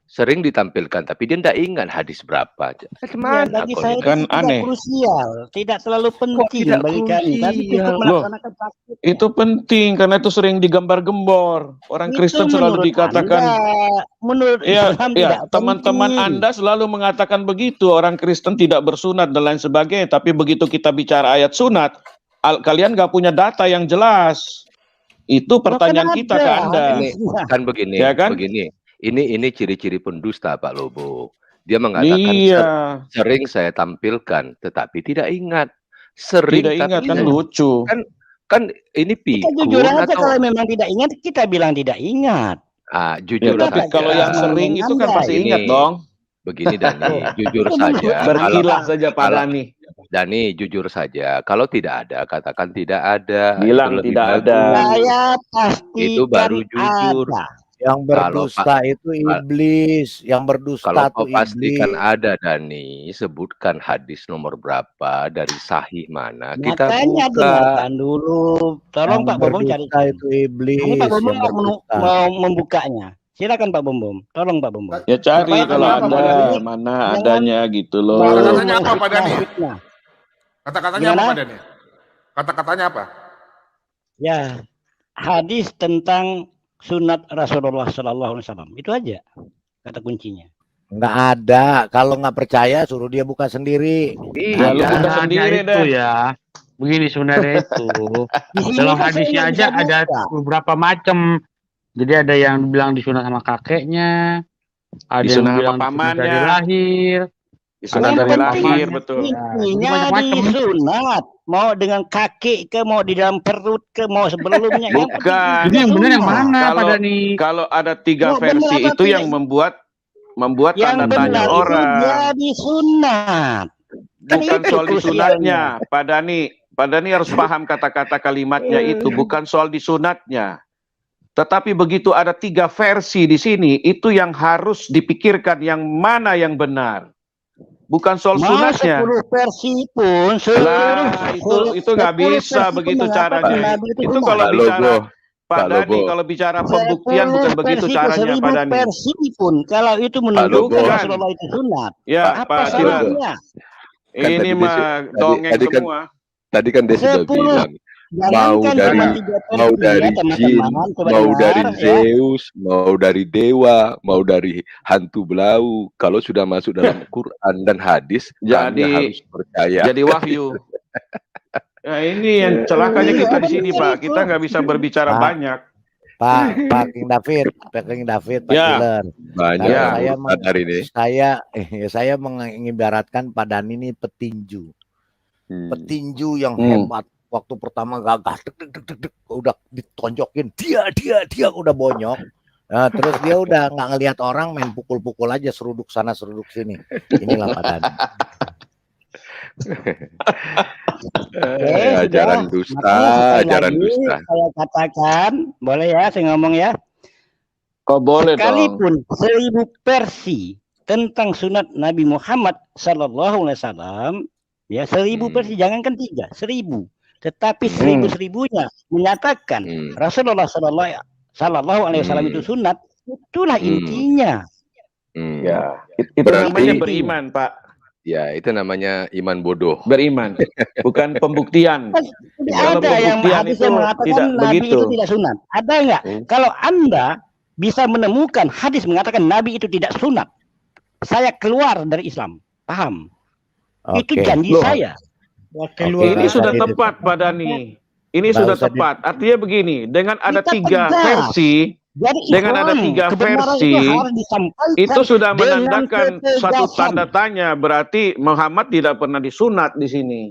S5: Sering ditampilkan, tapi dia tidak ingat hadis berapa.
S2: Ya, bagi saya
S4: kan
S2: itu
S4: aneh.
S2: Krusial, tidak terlalu penting bagi kami. Tapi
S4: itu penting karena itu sering digambar-gembor. Orang Kristen selalu dikatakan.
S2: Menurut Islam tidak
S4: teman-teman Anda selalu mengatakan begitu. Orang Kristen tidak bersunat dan lain sebagainya. Tapi begitu kita bicara ayat sunat, kalian nggak punya data yang jelas. Itu pertanyaan kita ke Anda.
S5: Kan begini,
S4: ya kan?
S5: Begini. Ini ciri-ciri pendusta Pak Lobo. Dia mengatakan sering saya tampilkan, tetapi tidak ingat.
S4: Tidak ingat kan lucu.
S5: Kan ini pikun.
S2: Kita jujur aja kalau memang tidak ingat, kita bilang tidak ingat.
S5: Jujur saja.
S4: Kalau yang sering itu kan pasti ingat dong.
S5: Begini Dani, jujur saja.
S4: Berkilah saja Pak Dani.
S5: Dani, jujur saja. Kalau tidak ada, katakan tidak ada.
S4: Bilang tidak ada.
S2: Saya pasti
S5: itu baru jujur.
S1: Yang berdusta itu iblis, yang berdusta
S5: kalau
S1: itu
S5: pastikan ada Dani, sebutkan hadis nomor berapa dari sahih mana. Kita
S2: makanya dengarkan dulu. Tolong Pak Bombom cari
S1: itu iblis.
S2: Ini Pak Bombom mau membukanya. Silakan Pak Bombom. Tolong Pak Bombom.
S4: Ya cari kalau ada mana adanya gitu loh.
S3: Kata-katanya apa Pak Dani? Kata-katanya apa Pak Dani? Kata-katanya apa?
S2: Ya, hadis tentang sunat Rasulullah Sallallahu Alaihi Wasallam itu aja kata kuncinya.
S1: Nggak ada. Kalau nggak percaya suruh dia buka sendiri.
S4: Iya, lu buka sendiri deh.
S7: Ya. Begini sebenarnya itu. Dalam hadisnya aja ada beberapa macam. Jadi ada yang bilang disunat sama kakeknya, ada yang bilang dari lahir,
S4: Disunat
S2: Yang
S4: dari
S2: penting
S4: lahir, betul.
S2: intinya
S7: Macam-macam.
S2: disunat. Mau dengan kaki ke, mau di dalam perut ke, mau sebelumnya. Yang penting
S4: Bukan.
S7: Jadi yang benar yang
S2: disunat.
S7: mana
S4: Kalau-
S7: Pak Dani?
S4: Kalau ada 3
S2: Yang benar
S4: versi
S2: apa
S4: itu yang
S2: tidak?
S4: membuat
S2: Yang
S4: tanda tanya
S2: benar itu
S4: orang.
S2: jadi sunat. Kan
S4: Bukan
S2: itu
S4: soal
S2: krusialnya.
S4: disunatnya, Pak Dani harus paham kata-kata kalimatnya itu, bukan soal disunatnya. Tetapi begitu ada 3 versi di sini, itu yang harus dipikirkan yang mana yang benar. Bukan soal
S2: Mau
S4: sunatnya.
S2: 10 versi pun,
S4: Lah, itu nggak
S2: 10
S4: bisa
S2: versi pun
S4: begitu
S2: mengatakan
S4: caranya.
S2: Nabi itu
S4: Itu
S2: sunat.
S4: kalau
S5: Pak
S4: bicara
S5: Lobo,
S4: Pak
S5: Pak
S4: Dani,
S5: Lobo.
S4: kalau bicara pembuktian
S2: 10
S4: bukan begitu
S2: versi ke
S4: caranya,
S2: 1000
S4: Pak Dani.
S2: versi pun, kalau itu
S5: Lobo.
S2: menunjukkan
S4: Bukan.
S2: Rasulullah itu sunat.
S4: Ya,
S2: Apa
S4: Pak Tilan.
S2: salahnya?
S5: Kan
S4: Ini
S5: tadi
S4: mah
S5: tadi-
S4: dongeng
S5: tadi kan-
S4: semua.
S5: Tadi kan dia sudah
S2: 10.
S5: bilang mau
S2: Jangankan
S5: dari
S2: cuma 3 versi
S5: mau
S2: ya
S5: dari jin,
S2: teman-teman, coba
S5: mau
S2: dengar
S5: dari
S2: ya.
S5: Zeus, mau dari dewa, mau dari hantu belau. Kalau sudah masuk dalam Quran dan hadis, kami
S4: Jadi-
S5: harus percaya.
S4: Jadi wahyu. Nah, ini yang celakanya kita di sini, Pak. Kita nggak bisa berbicara
S1: Pak.
S4: banyak.
S1: Pak King David, Pak
S4: Ya.
S1: Tiler.
S5: Banyak
S4: Ya.
S1: Saya
S5: urusan hari ini.
S1: saya mengibaratkan Pak Dani ini petinju. Petinju yang hebat. Waktu pertama gagah, udah ditonjokin, dia udah bonyok. Nah, terus dia udah nggak ngelihat orang, main pukul-pukul aja, seruduk sana seruduk sini. Inilah Pak Dani.
S5: Ajaran
S2: sudah.
S5: dusta,
S2: Makanya sekali
S5: ajaran
S2: lagi
S5: dusta.
S2: saya katakan, boleh ya saya ngomong ya.
S4: Kok boleh dong?
S2: Sekalipun 1000 versi tentang sunat Nabi Muhammad Sallallahu Alaihi Wasallam, ya 1000 versi, jangankan 3, 1000. Tetapi 1000-1000-nya menyatakan Rasulullah Sallallahu Alaihi Wasallam itu sunat, itulah intinya.
S4: Ya, itu
S5: Berarti-
S4: namanya beriman, Pak.
S5: Ya, itu namanya iman bodoh.
S4: Beriman, bukan pembuktian.
S2: Tidak
S4: Kalau
S2: ada yang
S4: pembuktian
S2: hadis
S4: itu
S2: yang mengatakan
S4: tidak
S2: Nabi
S4: begitu.
S2: itu tidak sunat. Ada nggak? Kalau Anda bisa menemukan hadis mengatakan Nabi itu tidak sunat, saya keluar dari Islam. Paham? Itu
S1: Oke.
S2: janji
S4: Loh.
S2: saya.
S4: Ini
S1: Nggak
S4: sudah
S1: usah
S4: tepat, Pak Dani. Ini
S1: Nggak
S4: sudah
S1: usah
S4: tepat. Artinya begini, dengan ada
S2: Kita
S4: 3
S2: tegas.
S4: versi,
S2: Jadi
S4: dengan ada
S2: Islam,
S4: 3
S2: kebenaran
S4: versi,
S2: itu harus disampaikan
S4: itu sudah
S2: dengan
S4: menandakan satu
S2: ketegasan.
S4: tanda tanya. Berarti Muhammad tidak pernah disunat di sini.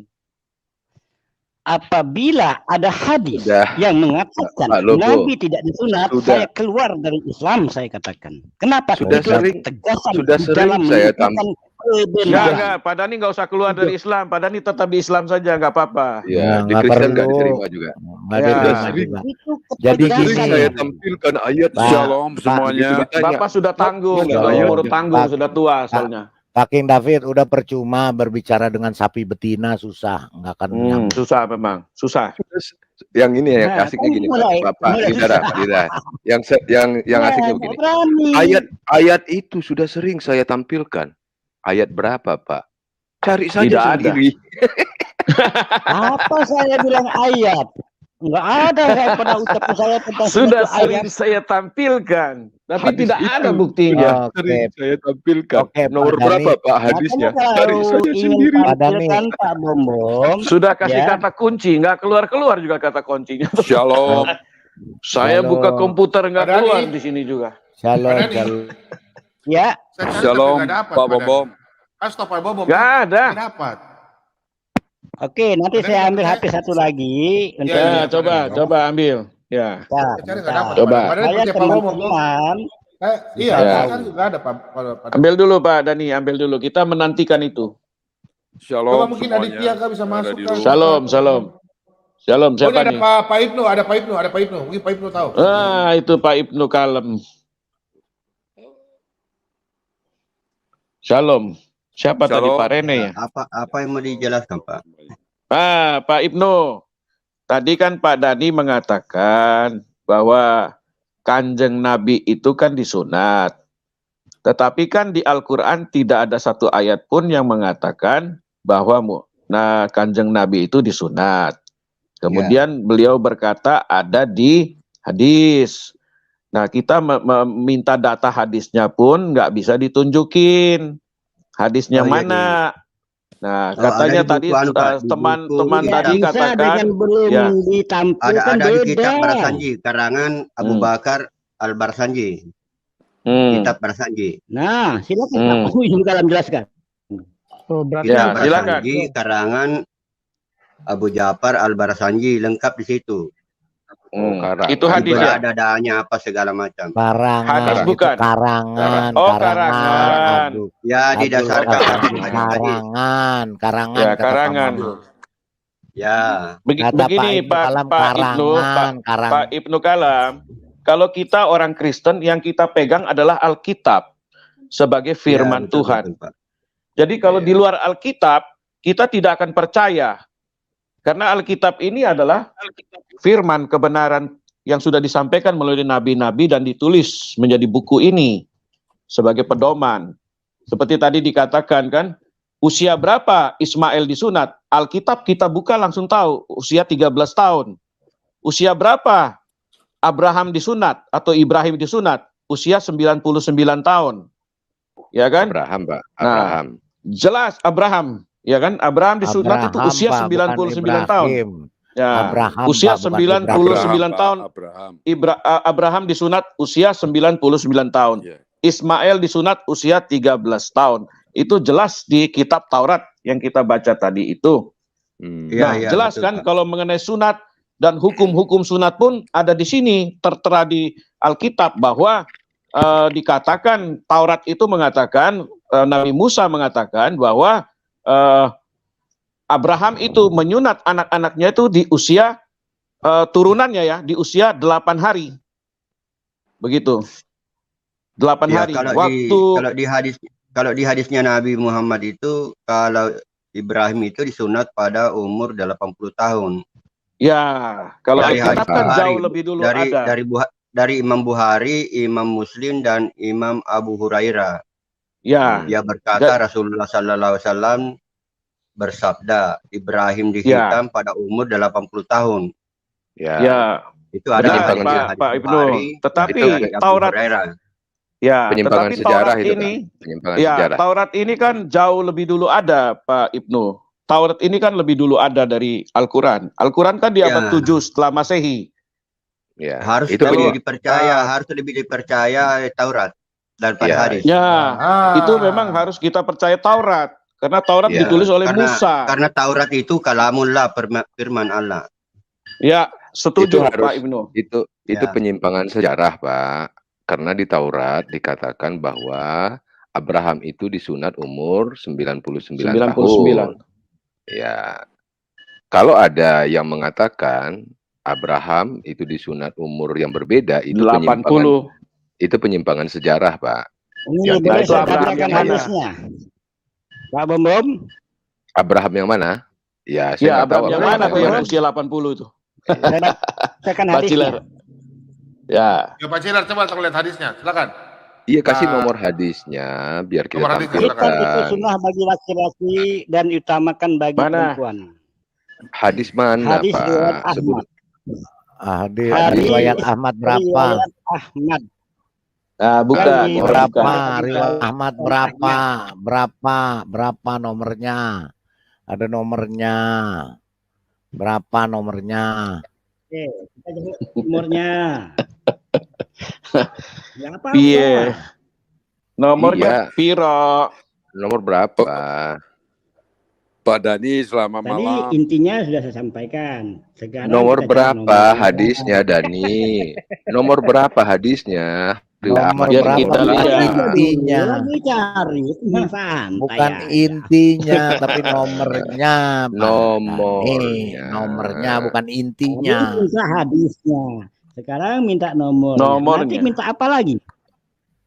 S2: Apabila ada hadis
S5: Sudah.
S2: yang mengatakan
S5: Pak Lobo.
S2: Nabi tidak disunat,
S5: Sudah.
S2: saya keluar dari Islam, saya katakan. Kenapa?
S5: Sudah
S2: Itulah
S5: sering-
S2: ketegasan
S5: sudah
S2: di
S5: sering
S2: dalam
S5: saya
S2: menunjukkan
S4: Enggak,
S2: kebenaran.
S4: Pak Dani nggak usah keluar dari Islam. Pak Dani tetap di Islam saja, nggak apa-apa.
S5: Ya, di
S1: nggak
S5: Kristen nggak
S1: perlu.
S5: diterima juga.
S1: Nggak
S4: Ya.
S1: diterima
S5: Sering.
S1: juga.
S2: Itu
S1: Jadi
S2: ketegasan.
S1: gini,
S5: Sering saya tampilkan ayat
S1: Pak,
S8: Shalom
S1: Pak,
S8: semuanya.
S5: begitu ditanya.
S4: Bapak sudah tanggung,
S5: Mana
S4: sudah
S5: ayat?
S4: umur tanggung,
S1: Pak.
S4: sudah tua soalnya.
S1: Pak King David, udah percuma berbicara dengan sapi betina, susah, nggak akan nyambung.
S4: Susah memang, susah.
S5: Yang ini yang
S2: Nah,
S5: asiknya
S2: kan
S5: gini
S2: mulai-
S5: Pak
S2: mulai
S5: Didara,
S2: susah.
S5: Pak Didara. Yang asiknya
S2: nggak
S5: begini.
S2: berani.
S5: Ayat itu sudah sering saya tampilkan. Ayat berapa, Pak? Cari saja
S4: Tidak ada.
S5: sendiri.
S2: Apa saya bilang ayat? Enggak ada saya pernah ucapkan saya tentang
S4: Sudah
S2: suatu ayat.
S4: sering saya tampilkan, tapi
S5: Hadis
S4: tidak
S5: itu.
S4: ada buktinya.
S1: Oke.
S5: Sering saya tampilkan.
S1: Oke, Pak
S5: Nomor
S1: Dani.
S5: berapa, Pak, hadisnya?
S2: Makanya
S5: Cari
S2: kalau
S5: saja
S2: ingin
S5: sendiri.
S1: Pak Dani.
S2: tampilkan Pak Bombom,
S4: Sudah kasih
S2: Ya.
S4: kata kunci, nggak keluar-keluar juga kata kuncinya.
S8: Shalom.
S4: Saya
S1: Halo.
S4: buka komputer nggak
S3: Pak Dani.
S4: keluar di sini juga.
S1: Shalom,
S3: Pak Dani.
S1: shalom.
S2: ya
S3: Saya cari
S8: Shalom,
S3: tapi nggak dapat,
S8: Pak
S3: Dani.
S8: Bombom.
S3: Stop Pak Bombom.
S4: Nggak ada.
S3: Nggak dapat.
S2: oke nanti
S3: Pak
S2: saya
S3: Dani,
S2: ambil
S3: Pak
S2: HP
S3: Dani.
S2: satu lagi untuk
S3: Iya,
S4: Ya,
S3: iya.
S4: coba ambil. Ya.
S2: Bentar,
S3: Saya cari nggak
S2: bentar.
S3: dapat.
S4: Coba.
S3: Pak Dani
S2: Saya
S3: percaya Pak Bombom. Bro.
S2: teman-teman
S3: Iya,
S4: Ya.
S3: saya cari nggak ada Pak.
S4: Ambil dulu Pak Dani, ambil dulu. Kita menantikan itu.
S8: Shalom
S3: Coba mungkin
S8: semuanya.
S3: Aditya nggak bisa
S8: Ada
S3: masuk
S8: di
S3: kan?
S8: rumah.
S4: Shalom, shalom. Shalom,
S3: Oh, ini
S4: siapa
S3: ada
S4: nih?
S3: Pak Ibnu, ada Pak Ibnu. Mungkin Pak Ibnu tahu.
S4: Ah, itu Pak Ibnu Kalem. Shalom. Siapa tadi
S8: Shalom.
S4: Pak Rene ya?
S9: Apa yang mau dijelaskan, Pak?
S4: Pak Ibnu. Tadi kan Pak Dani mengatakan bahwa Kanjeng Nabi itu kan disunat. Tetapi kan di Al-Quran tidak ada satu ayat pun yang mengatakan bahwa Kanjeng Nabi itu disunat. Kemudian beliau berkata ada di hadis. Nah, kita meminta data hadisnya pun nggak bisa ditunjukin. Hadisnya
S9: Oh, iya,
S4: mana? Nah,
S9: Oh,
S4: katanya
S9: ada di
S4: tadi
S9: buku anu, Pak, di
S4: teman-teman
S9: buku
S2: tidak
S4: tadi
S2: bisa
S4: katakan
S2: dengan belum
S4: ya.
S2: ditampilkan
S9: Ada di kitab
S2: beda.
S9: Barsanji, karangan Abu
S4: Hmm.
S9: Bakar Al-Barsanji.
S4: Hmm.
S9: Kitab Barsanji.
S2: Nah, silakan
S4: Hmm.
S2: Pak Uy dalam jelaskan.
S7: Oh, berarti
S4: Ya,
S9: Kitab
S4: silakan.
S9: Barasanji karangan Abu Ja'far Al-Barasanji, lengkap di situ.
S5: Karang.
S4: Itu hadis ya?
S9: Ada-adanya apa segala macam.
S1: Karangan
S4: Hadis
S1: itu
S4: bukan?
S1: karangan,
S4: Oh,
S1: karangan.
S4: karangan.
S1: Aduh,
S9: Ya, didasarkan
S1: aduh,
S9: hadis-hadis.
S1: karangan
S4: Ya,
S1: kata
S4: karangan.
S1: Pak Maman.
S9: Ya,
S1: Kata
S4: Begini
S1: Ibnu
S4: Pak
S1: Kalam,
S4: Pak Ibnu, Pak Ibnu Kalam, kalau kita orang Kristen yang kita pegang adalah Alkitab sebagai firman
S9: ya, betul,
S4: Tuhan.
S9: betul, Pak.
S4: Jadi kalau di luar Alkitab, kita tidak akan percaya. Karena Alkitab ini adalah firman kebenaran yang sudah disampaikan melalui nabi-nabi dan ditulis menjadi buku ini sebagai pedoman. Seperti tadi dikatakan kan, usia berapa Ismail disunat? Alkitab kita buka langsung tahu, usia 13 tahun. Usia berapa Abraham disunat atau Ibrahim disunat? Usia 99 tahun. Ya kan?
S5: Abraham, Pak.
S4: Nah,
S5: Abraham.
S4: jelas Abraham, ya kan? Abraham disunat itu usia 99 tahun. Ya,
S1: Abraham,
S4: usia
S1: Pak, bukan
S4: 99 tahun. Abraham disunat usia 99 tahun. Ismail disunat usia 13 tahun. Itu jelas di kitab Taurat yang kita baca tadi itu.
S9: Ya,
S4: Nah,
S9: ya,
S4: jelas
S9: betul,
S4: kan
S9: Pak.
S4: kalau mengenai sunat dan hukum-hukum sunat pun ada di sini, tertera di Alkitab bahwa dikatakan Taurat itu mengatakan, Nabi Musa mengatakan bahwa Abraham itu menyunat anak-anaknya itu di usia turunannya ya, di usia 8 hari. Begitu. 8
S9: Ya,
S4: hari. Waktu
S9: kalau di hadisnya Nabi Muhammad itu, kalau Ibrahim itu disunat pada umur 80 tahun.
S4: ya, kalau
S9: Dari
S4: Alkitab
S9: hadis
S4: kan
S9: Bukhari,
S4: jauh lebih dulu ada.
S9: dari Imam Bukhari, Imam Muslim, dan Imam Abu Hurairah.
S4: Ya,
S9: Dia berkata Rasulullah Sallallahu Alaihi Wasallam bersabda, Ibrahim dihitam pada umur 80 tahun.
S4: ya.
S9: Itu ada
S4: Benar,
S9: hadis
S4: Pak
S9: Bukhari,
S4: Ibnu. Tetapi
S9: dari Abu
S4: Taurat,
S9: Hurairah.
S4: ya,
S5: Penyimpangan
S4: tetapi
S5: sejarah
S4: Taurat
S5: itu,
S4: ini,
S5: Pak. Penyimpangan
S4: ya,
S5: sejarah.
S4: Taurat ini kan jauh lebih dulu ada, Pak Ibnu. Taurat ini kan lebih dulu ada dari Al-Quran. Al-Quran kan di abad 7 setelah Masehi.
S5: Ya.
S9: Harus
S5: Itu
S9: lebih dipercaya Taurat daripada hadis.
S4: Ya, itu memang harus kita percaya Taurat. Karena Taurat
S9: Ya,
S4: ditulis oleh Musa.
S9: Karena Taurat itu kalamullah, firman Allah.
S4: Ya, setuju
S5: Itu harus-
S4: Pak Ibnu.
S5: Itu
S9: Ya.
S5: penyimpangan sejarah, Pak. Karena di Taurat dikatakan bahwa Abraham itu disunat umur 99 tahun.
S4: 99.
S5: Ya. Kalau ada yang mengatakan Abraham itu disunat umur yang berbeda, itu
S4: 80.
S5: penyimpangan sejarah, Pak.
S2: Ini
S4: Ya,
S2: boleh
S4: itu
S2: saya
S4: Abraham
S2: katakan
S4: yang mana?
S2: hadisnya. Pak Bom,
S5: Abraham yang mana? Ya, saya
S4: Ya,
S5: nggak tahu
S4: Abraham yang
S5: Abraham
S4: mana tuh yang
S2: mana.
S4: usia 80 itu?
S2: saya kan
S4: Pak
S2: hadisnya.
S4: Ciler. Ya,
S3: Ya Pak Cilar, coba lihat hadisnya, silakan.
S5: Iya, kasih
S3: Nah,
S5: nomor hadisnya biar kita
S3: nomor hadisnya,
S2: Hitam
S3: silakan.
S2: itu sunnah bagi laki-laki dan diutamakan bagi
S4: Mana?
S2: perempuan.
S5: Hadis mana,
S2: Hadis riwayat
S5: Pak? Sebut.
S2: Ahmad.
S1: Hadis riwayat Ahmad berapa?
S2: Riwayat Ahmad.
S4: nah, bukan.
S2: Yang
S1: Berapa?
S2: bukan.
S1: Riwayat Ahmad berapa nomornya? Ada nomornya. Berapa nomornya?
S2: Oke, kita jemput umurnya. Ya apa?
S4: Iya. Nomornya
S5: Iya.
S4: piro?
S5: Nomor berapa?
S8: Pak Dani, selamat
S2: Tadi
S8: malam.
S2: intinya sudah saya sampaikan. Sekarang
S5: Nomor
S2: kita cari
S5: berapa
S2: nomornya.
S5: hadisnya, Dani? Nomor berapa hadisnya?
S1: Nomor
S4: Biar
S1: berapa?
S4: kita
S1: Bukan
S4: lihat.
S1: intinya.
S2: Lagi cari, itu mah santai
S1: Bukan
S2: aja.
S1: intinya, tapi nomornya. Pak
S5: Nomornya.
S1: Dani. Nomornya bukan intinya.
S2: Tadi minta hadisnya. Sekarang minta nomornya.
S4: Nomornya.
S2: Nanti minta apa lagi?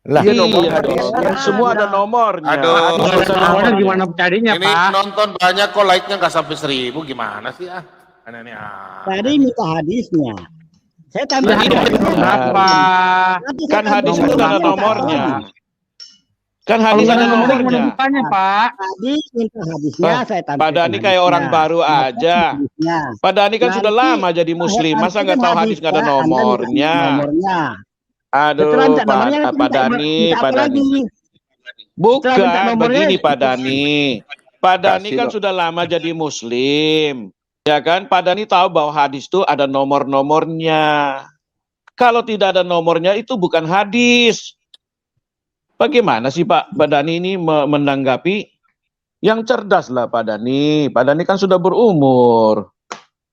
S1: Lah,
S4: Iya,
S3: nomornya
S4: dong. Semua ada nomornya.
S3: Aduh.
S4: Hadis
S7: Kalau
S4: ada
S7: ada nomornya
S4: nomornya.
S7: gimana carinya,
S3: Ini
S7: Pak?
S3: nonton banyak kok, like-nya nggak sampai 1000, gimana sih ah? Aneh-aneh.
S2: Tadi minta hadisnya. Saya tambah
S4: Nah, ini
S2: hadisnya.
S4: hadis
S7: Berapa?
S2: Nanti
S4: Kan
S2: saya
S4: hadis
S2: tambah
S4: itu ada
S2: nomornya.
S4: nomornya. Kan hadis
S7: Kalau
S4: ada
S7: ada nomornya gimana
S4: nomornya.
S7: bukanya, Pak?
S2: Tadi minta hadisnya, saya tambah.
S4: Pak Dani kayak orang baru aja. Pak Dani kan sudah
S2: Nanti
S4: lama jadi muslim, masa nggak tahu hadis nggak ada nomornya?
S2: Nomornya.
S4: Aduh,
S2: Setelah minta nomornya, nanti
S4: Pak
S2: minta
S4: Dani,
S2: apa
S4: Pak Dani.
S2: lagi?
S4: Bukan,
S2: Setelah minta nomornya,
S4: begini Pak Dani. Pak Dani
S5: Kasih
S4: kan
S5: dong.
S4: sudah lama jadi muslim. Ya kan, Pak Dani tahu bahwa hadis itu ada nomor-nomornya. Kalau tidak ada nomornya itu bukan hadis. Bagaimana sih Pak Dani ini menanggapi? Yang cerdas lah Pak Dhani. Pak Dhani kan sudah berumur.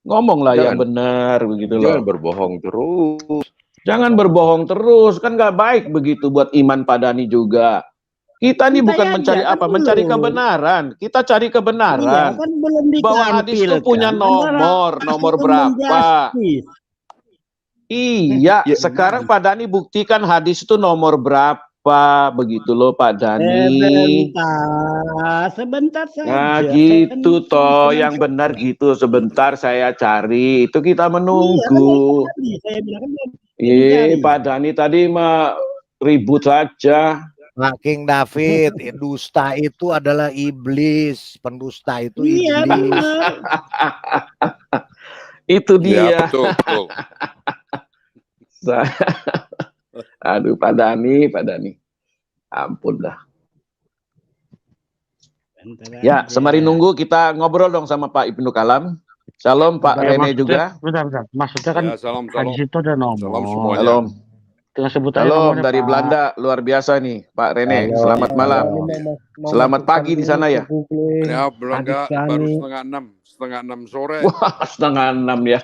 S4: Ngomonglah yang benar begitu loh.
S5: Jangan berbohong terus.
S4: Jangan berbohong terus, kan nggak baik begitu buat iman Pak Dhani juga. Kita ini bukan mencari apa, mencari kebenaran. Kita cari kebenaran.
S2: Iya, kan belum
S4: Bahwa hadis itu punya nomor berapa. Iya, sekarang Pak Dhani buktikan hadis itu nomor berapa, begitu loh Pak Dhani.
S2: Sebentar saja.
S4: Nah gitu toh, yang benar gitu. Sebentar saya cari, itu kita menunggu. Pak Dhani tadi mah ribut saja.
S1: Pak King David, dusta itu adalah iblis, pendusta itu iblis.
S4: Itu dia.
S8: Ya, betul, betul.
S4: Aduh Pak Dhani, ampun dah. Ya, sembari nunggu kita ngobrol dong sama Pak Ibnu Kalam. Shalom Pak Rene juga.
S7: Bentar. Maksudnya kan
S8: Ya, salam.
S7: hadis itu ada nomor.
S8: Salam semuanya.
S4: Shalom.
S7: Tinggal sebutannya
S4: Shalom
S7: nomornya,
S4: dari
S7: Pak.
S4: Belanda, luar biasa nih Pak Rene. Selamat malam. Selamat pagi di sana ya.
S8: Ya, Belanda baru setengah enam sore.
S4: Wah, setengah 6 ya.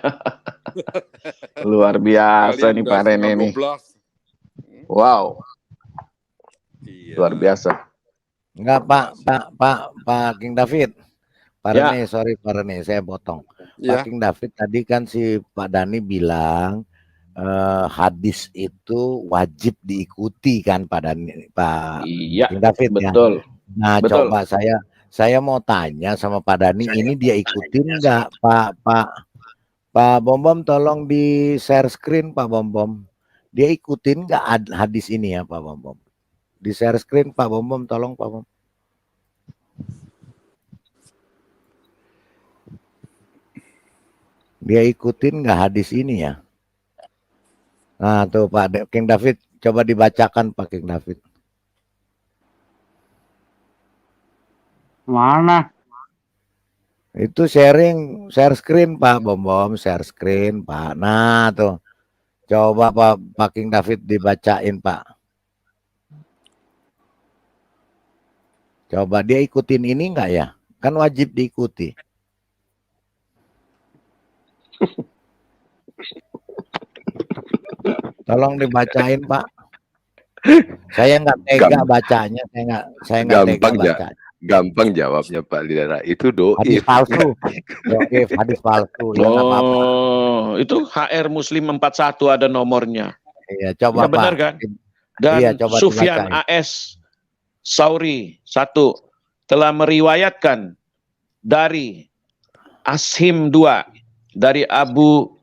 S4: Luar biasa
S8: Kalian
S4: nih
S8: udah
S4: Pak Rene
S8: setengah
S4: nih.
S8: 12.
S4: Wow,
S8: Iya.
S4: luar biasa.
S1: Enggak Pak King David. Pak
S4: Ya.
S1: Rene, sorry Pak Rene, saya potong.
S8: Ya.
S1: Pak King David tadi kan si Pak Dhani bilang hadis itu wajib diikuti kan Pak Dhani, Pak
S4: Iya,
S1: King David ya.
S4: betul.
S1: Nah,
S4: Betul.
S1: coba saya mau tanya sama Pak Dhani, ini dia ikutin enggak Pak Bom tolong di share screen Pak Bom. Dia ikutin enggak hadis ini ya Pak Bom? Di share screen Pak Bom, tolong Pak Bom. Dia ikutin nggak hadis ini ya? Nah tuh Pak King David, coba dibacakan Pak King David.
S7: Mana?
S1: Itu share screen Pak Bom, share screen Pak. Nah tuh, coba Pak King David dibacain Pak. Coba dia ikutin ini enggak ya? Kan wajib diikuti. Tolong dibacain Pak. Saya nggak tega bacanya, saya nggak tega baca.
S5: Gampang jawabnya Pak Lidara. Itu
S1: Hadis
S5: doif.
S1: palsu. Doif, hadis palsu. Ya, nggak apa-apa.
S4: Itu HR Muslim 41 ada nomornya.
S1: Iya, coba
S4: Ya, benar
S1: Pak.
S4: kan? Dan
S1: Iya, coba
S4: Sufyan
S1: dibacain.
S4: AS Sauri 1 telah meriwayatkan dari Ashim 2, dari Abu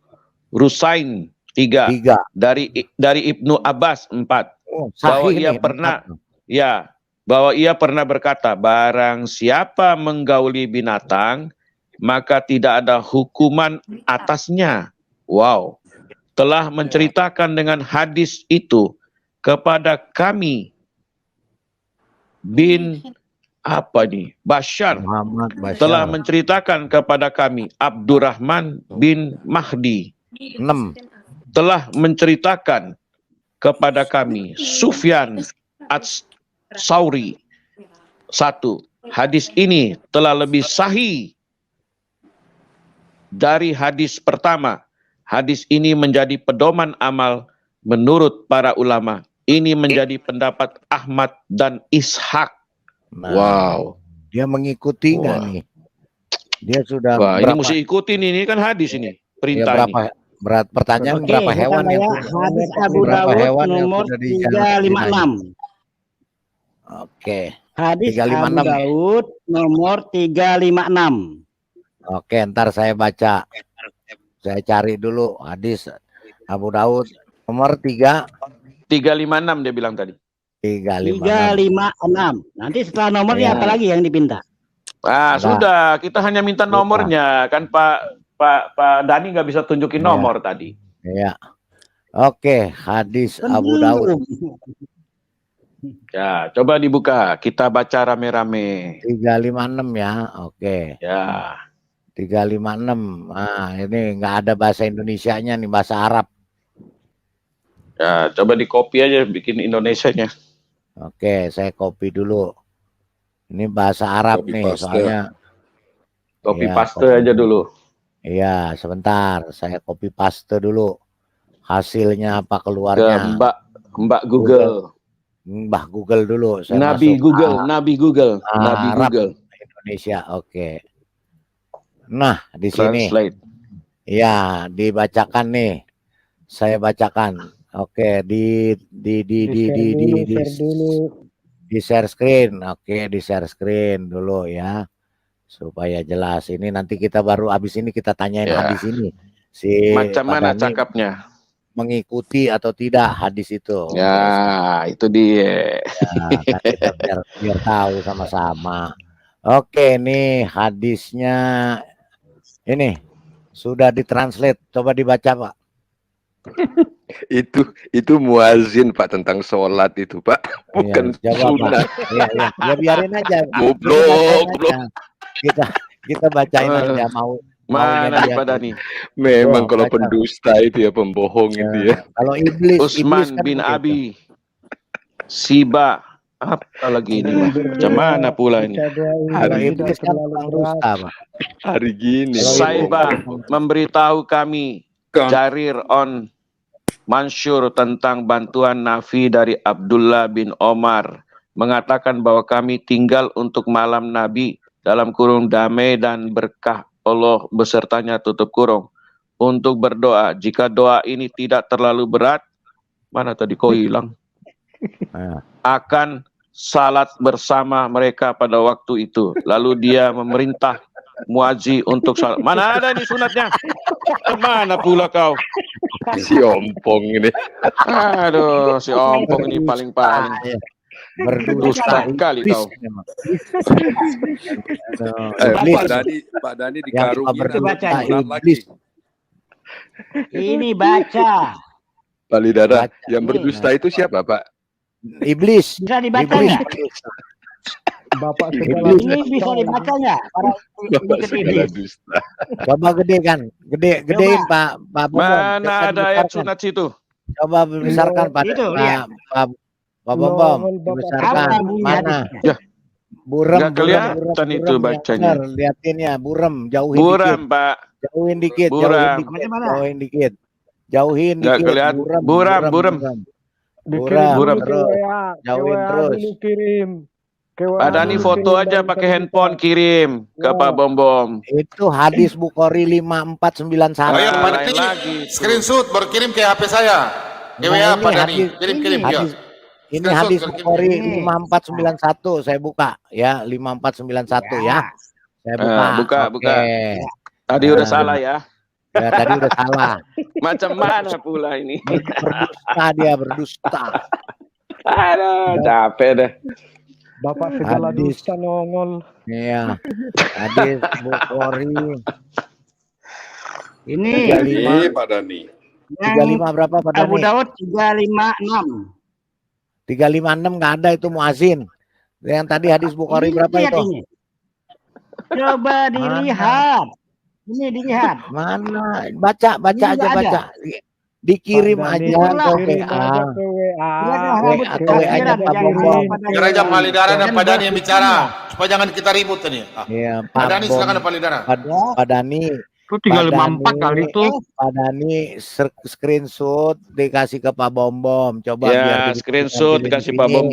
S4: Rusain 3, dari Ibnu Abbas 4, bahwa ia pernah bahwa ia pernah berkata, barang siapa menggauli binatang maka tidak ada hukuman atasnya. Wow. Telah menceritakan dengan hadis itu kepada kami bin Bashar, telah menceritakan kepada kami Abdurrahman bin Mahdi, 6 telah menceritakan kepada kami Sufyan Ats-Sauri 1. Hadis ini telah lebih sahih dari hadis pertama. Hadis ini menjadi pedoman amal menurut para ulama. Ini menjadi pendapat Ahmad dan Ishaq.
S1: Nah,
S4: Wow.
S1: Dia mengikuti nggak nih? Dia sudah
S4: ini mesti ikutin, ini kan hadis ini perintah
S1: berapa,
S4: ini.
S1: Berat pertanyaan berapa hewan yang
S2: hadis Abu Dawud nomor 356.
S1: Oke.
S2: Hadis
S1: 356.
S2: Abu Dawud nomor 356.
S1: Oke, ntar saya baca. Saya cari dulu hadis Abu Dawud nomor 356
S4: dia bilang tadi.
S2: 356. Nanti setelah nomornya apa lagi yang dipinta?
S4: Sudah, kita hanya minta nomornya. Kan Pak Dhani nggak bisa tunjukin nomor tadi.
S1: Iya. Oke, hadis Abu Dawud.
S4: Ya, coba dibuka. Kita baca rame-rame.
S1: 356 ya. Oke.
S4: Ya.
S1: 356. Nah, ini nggak ada bahasa Indonesianya nih, bahasa Arab.
S4: Ya, coba di copy aja bikin Indonesianya.
S1: Oke, saya copy dulu. Ini bahasa Arab
S8: Copy
S1: nih,
S8: paste.
S1: soalnya.
S4: Copy
S1: Ya,
S4: paste aja dulu.
S1: Iya, sebentar. Saya copy paste dulu. Hasilnya apa
S4: Ke
S1: keluarnya?
S4: Mbak Google.
S1: Mbah Google dulu. Saya
S4: Nabi
S1: masuk
S4: Google, Nabi Google, Nabi
S1: Arab
S4: Google.
S1: Indonesia. Oke. Nah, di sini.
S4: Translate.
S1: Ya, dibacakan nih. Saya bacakan. Oke, di share screen. Oke, di share screen dulu ya. Supaya jelas. Ini nanti kita baru habis ini kita tanyain
S4: Ya.
S1: hadis ini. Si
S4: Macam mana
S1: Padani
S4: cakapnya?
S1: mengikuti atau tidak hadis itu.
S4: Ya, itu dia.
S1: Ya, kan kita biar tahu sama-sama. Oke, nih hadisnya ini sudah ditranslate. Coba dibaca, Pak.
S5: Itu muazin Pak tentang sholat itu Pak, bukan
S1: Iya, jawab,
S5: sunat.
S1: Pak. Iya, iya. Ya biarin aja.
S5: Goblok.
S1: Kita bacain aja
S4: Mana Pak Dani?
S5: Memang kalau
S1: baca.
S5: pendusta itu ya, pembohong itu ya.
S1: Kalau iblis
S4: Usman
S1: kan
S4: bin
S1: begitu.
S4: Abi Siba, apa lagi ini Pak? Macam mana pula ini?
S1: Kalau iblis kan tukang dusta, Pak.
S5: Hari gini.
S4: Saibah memberitahu kami Jarir on Mansur tentang bantuan Nafi dari Abdullah bin Omar, mengatakan bahwa kami tinggal untuk malam Nabi dalam kurung damai dan berkah Allah besertanya tutup kurung untuk berdoa. Jika doa ini tidak terlalu berat, mana tadi kau hilang? Akan salat bersama mereka pada waktu itu. Lalu dia memerintah muazi untuk salat. Mana ada nih sunatnya? Mana pula kau?
S5: Si ompong ini.
S4: Aduh, si ompong ini paling-paling. Berdusta kali kau.
S8: Pak Dani dikarungin
S1: iblis.
S10: Ini baca.
S5: Pak Lidara, yang berdusta itu siapa Pak?
S1: Iblis.
S10: Bisa dibaca nggak?
S1: Bapak
S10: ini bisa dibaca nggak?
S1: Coba gedekan, gedein Pak Bom.
S4: Mana ada ayat sunat situ?
S1: Coba besarkan Pak Bom, dibesarkan. Mana?
S4: Ya.
S1: Buram,
S4: nggak kelihatan itu bacanya.
S1: Liatin ya, buram, jauhin
S4: buram,
S1: dikit.
S4: Pak.
S1: Jauhin dikit,
S4: buram.
S1: Jauhin dikit. Jauhin
S4: nggak
S1: dikit.
S4: kelihatan. Buram.
S1: Buram terus. Jauhin terus.
S4: Pak Dani foto aja pakai handphone kirim ke Pak Bom.
S1: Itu hadis Bukhari 5491.
S3: Ayo Pak Dani, screenshot baru kirim ke HP saya. WA Pak Dani, kirim ya.
S1: Ini hadis Bukhari 5491 saya buka ya, 5491 ya. Saya buka.
S4: Buka. Tadi udah salah ya.
S1: Ya, tadi udah salah.
S4: Macam mana pula ini?
S1: Berdusta.
S4: Aduh, capek deh.
S11: Bapak segala dusta nongol.
S1: Iya. Hadis Bukhari.
S10: Ini
S8: Pak Dani.
S1: 35 berapa Pak Dani?
S10: Abu Daud 356.
S1: 356 nggak ada itu muazin. Yang tadi hadis Bukhari berapa itu?
S10: Coba dilihat. Ini dilihat.
S1: Mana? Baca aja baca. Dikirim aja ke WA. Atau WA aja Pak Bom.
S3: Biar aja Pak Lidara dan Pak Dani yang bicara. Supaya jangan kita ribut ini.
S1: Iya,
S3: Pak Dani silakan Pak Lidara.
S1: Pak Dani.
S7: Itu 354 kali itu.
S1: Pak Dani screenshot dikasih ke Pak Bom. Coba
S4: ya,
S1: biar
S4: screenshot dikasih Pak Bom.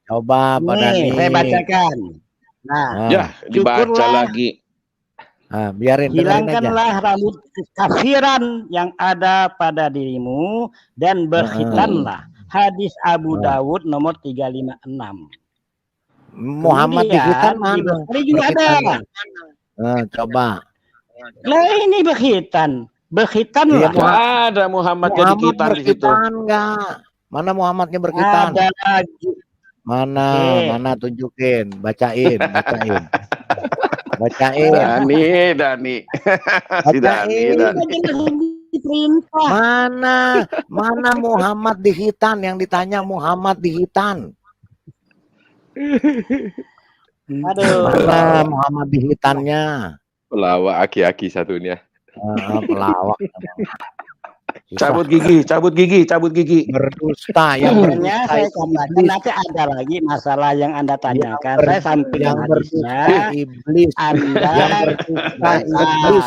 S1: Coba Pak Dani.
S10: Saya bacakan. Nah,
S4: ya dibaca lagi.
S1: Nah, biarin
S10: hilangkanlah rambut kekafiran yang ada pada dirimu dan berkhitanlah. Hadis Abu Dawud nomor 356.
S1: Muhammad dikhitan mana?
S10: Ini juga ada.
S1: Coba.
S10: Lah ini berkhitan. Berkhitanlah.
S4: Ya, ada Muhammad jadi khitan di situ.
S1: Enggak. Mana Muhammadnya berkhitan?
S10: Ada lagi.
S1: Mana tunjukin, bacain. Bacain.
S4: Dani. Si Dani.
S1: Mana Muhammad dihitan, yang ditanya Muhammad dihitan.
S10: Aduh.
S1: Mana Muhammad dihitannya?
S5: Pelawak aki-aki satunya.
S1: Pelawak.
S4: Cabut gigi, cabut gigi, cabut gigi.
S1: Berdusta, yang
S10: Sebenarnya
S1: berdusta
S10: saya
S1: itu
S10: katakan
S1: iblis.
S10: nanti ada lagi masalah yang Anda tanyakan. Saya sampaikan
S1: Yang berdusta
S10: hadisnya.
S1: iblis.
S10: Anda
S1: Yang berdusta iblis.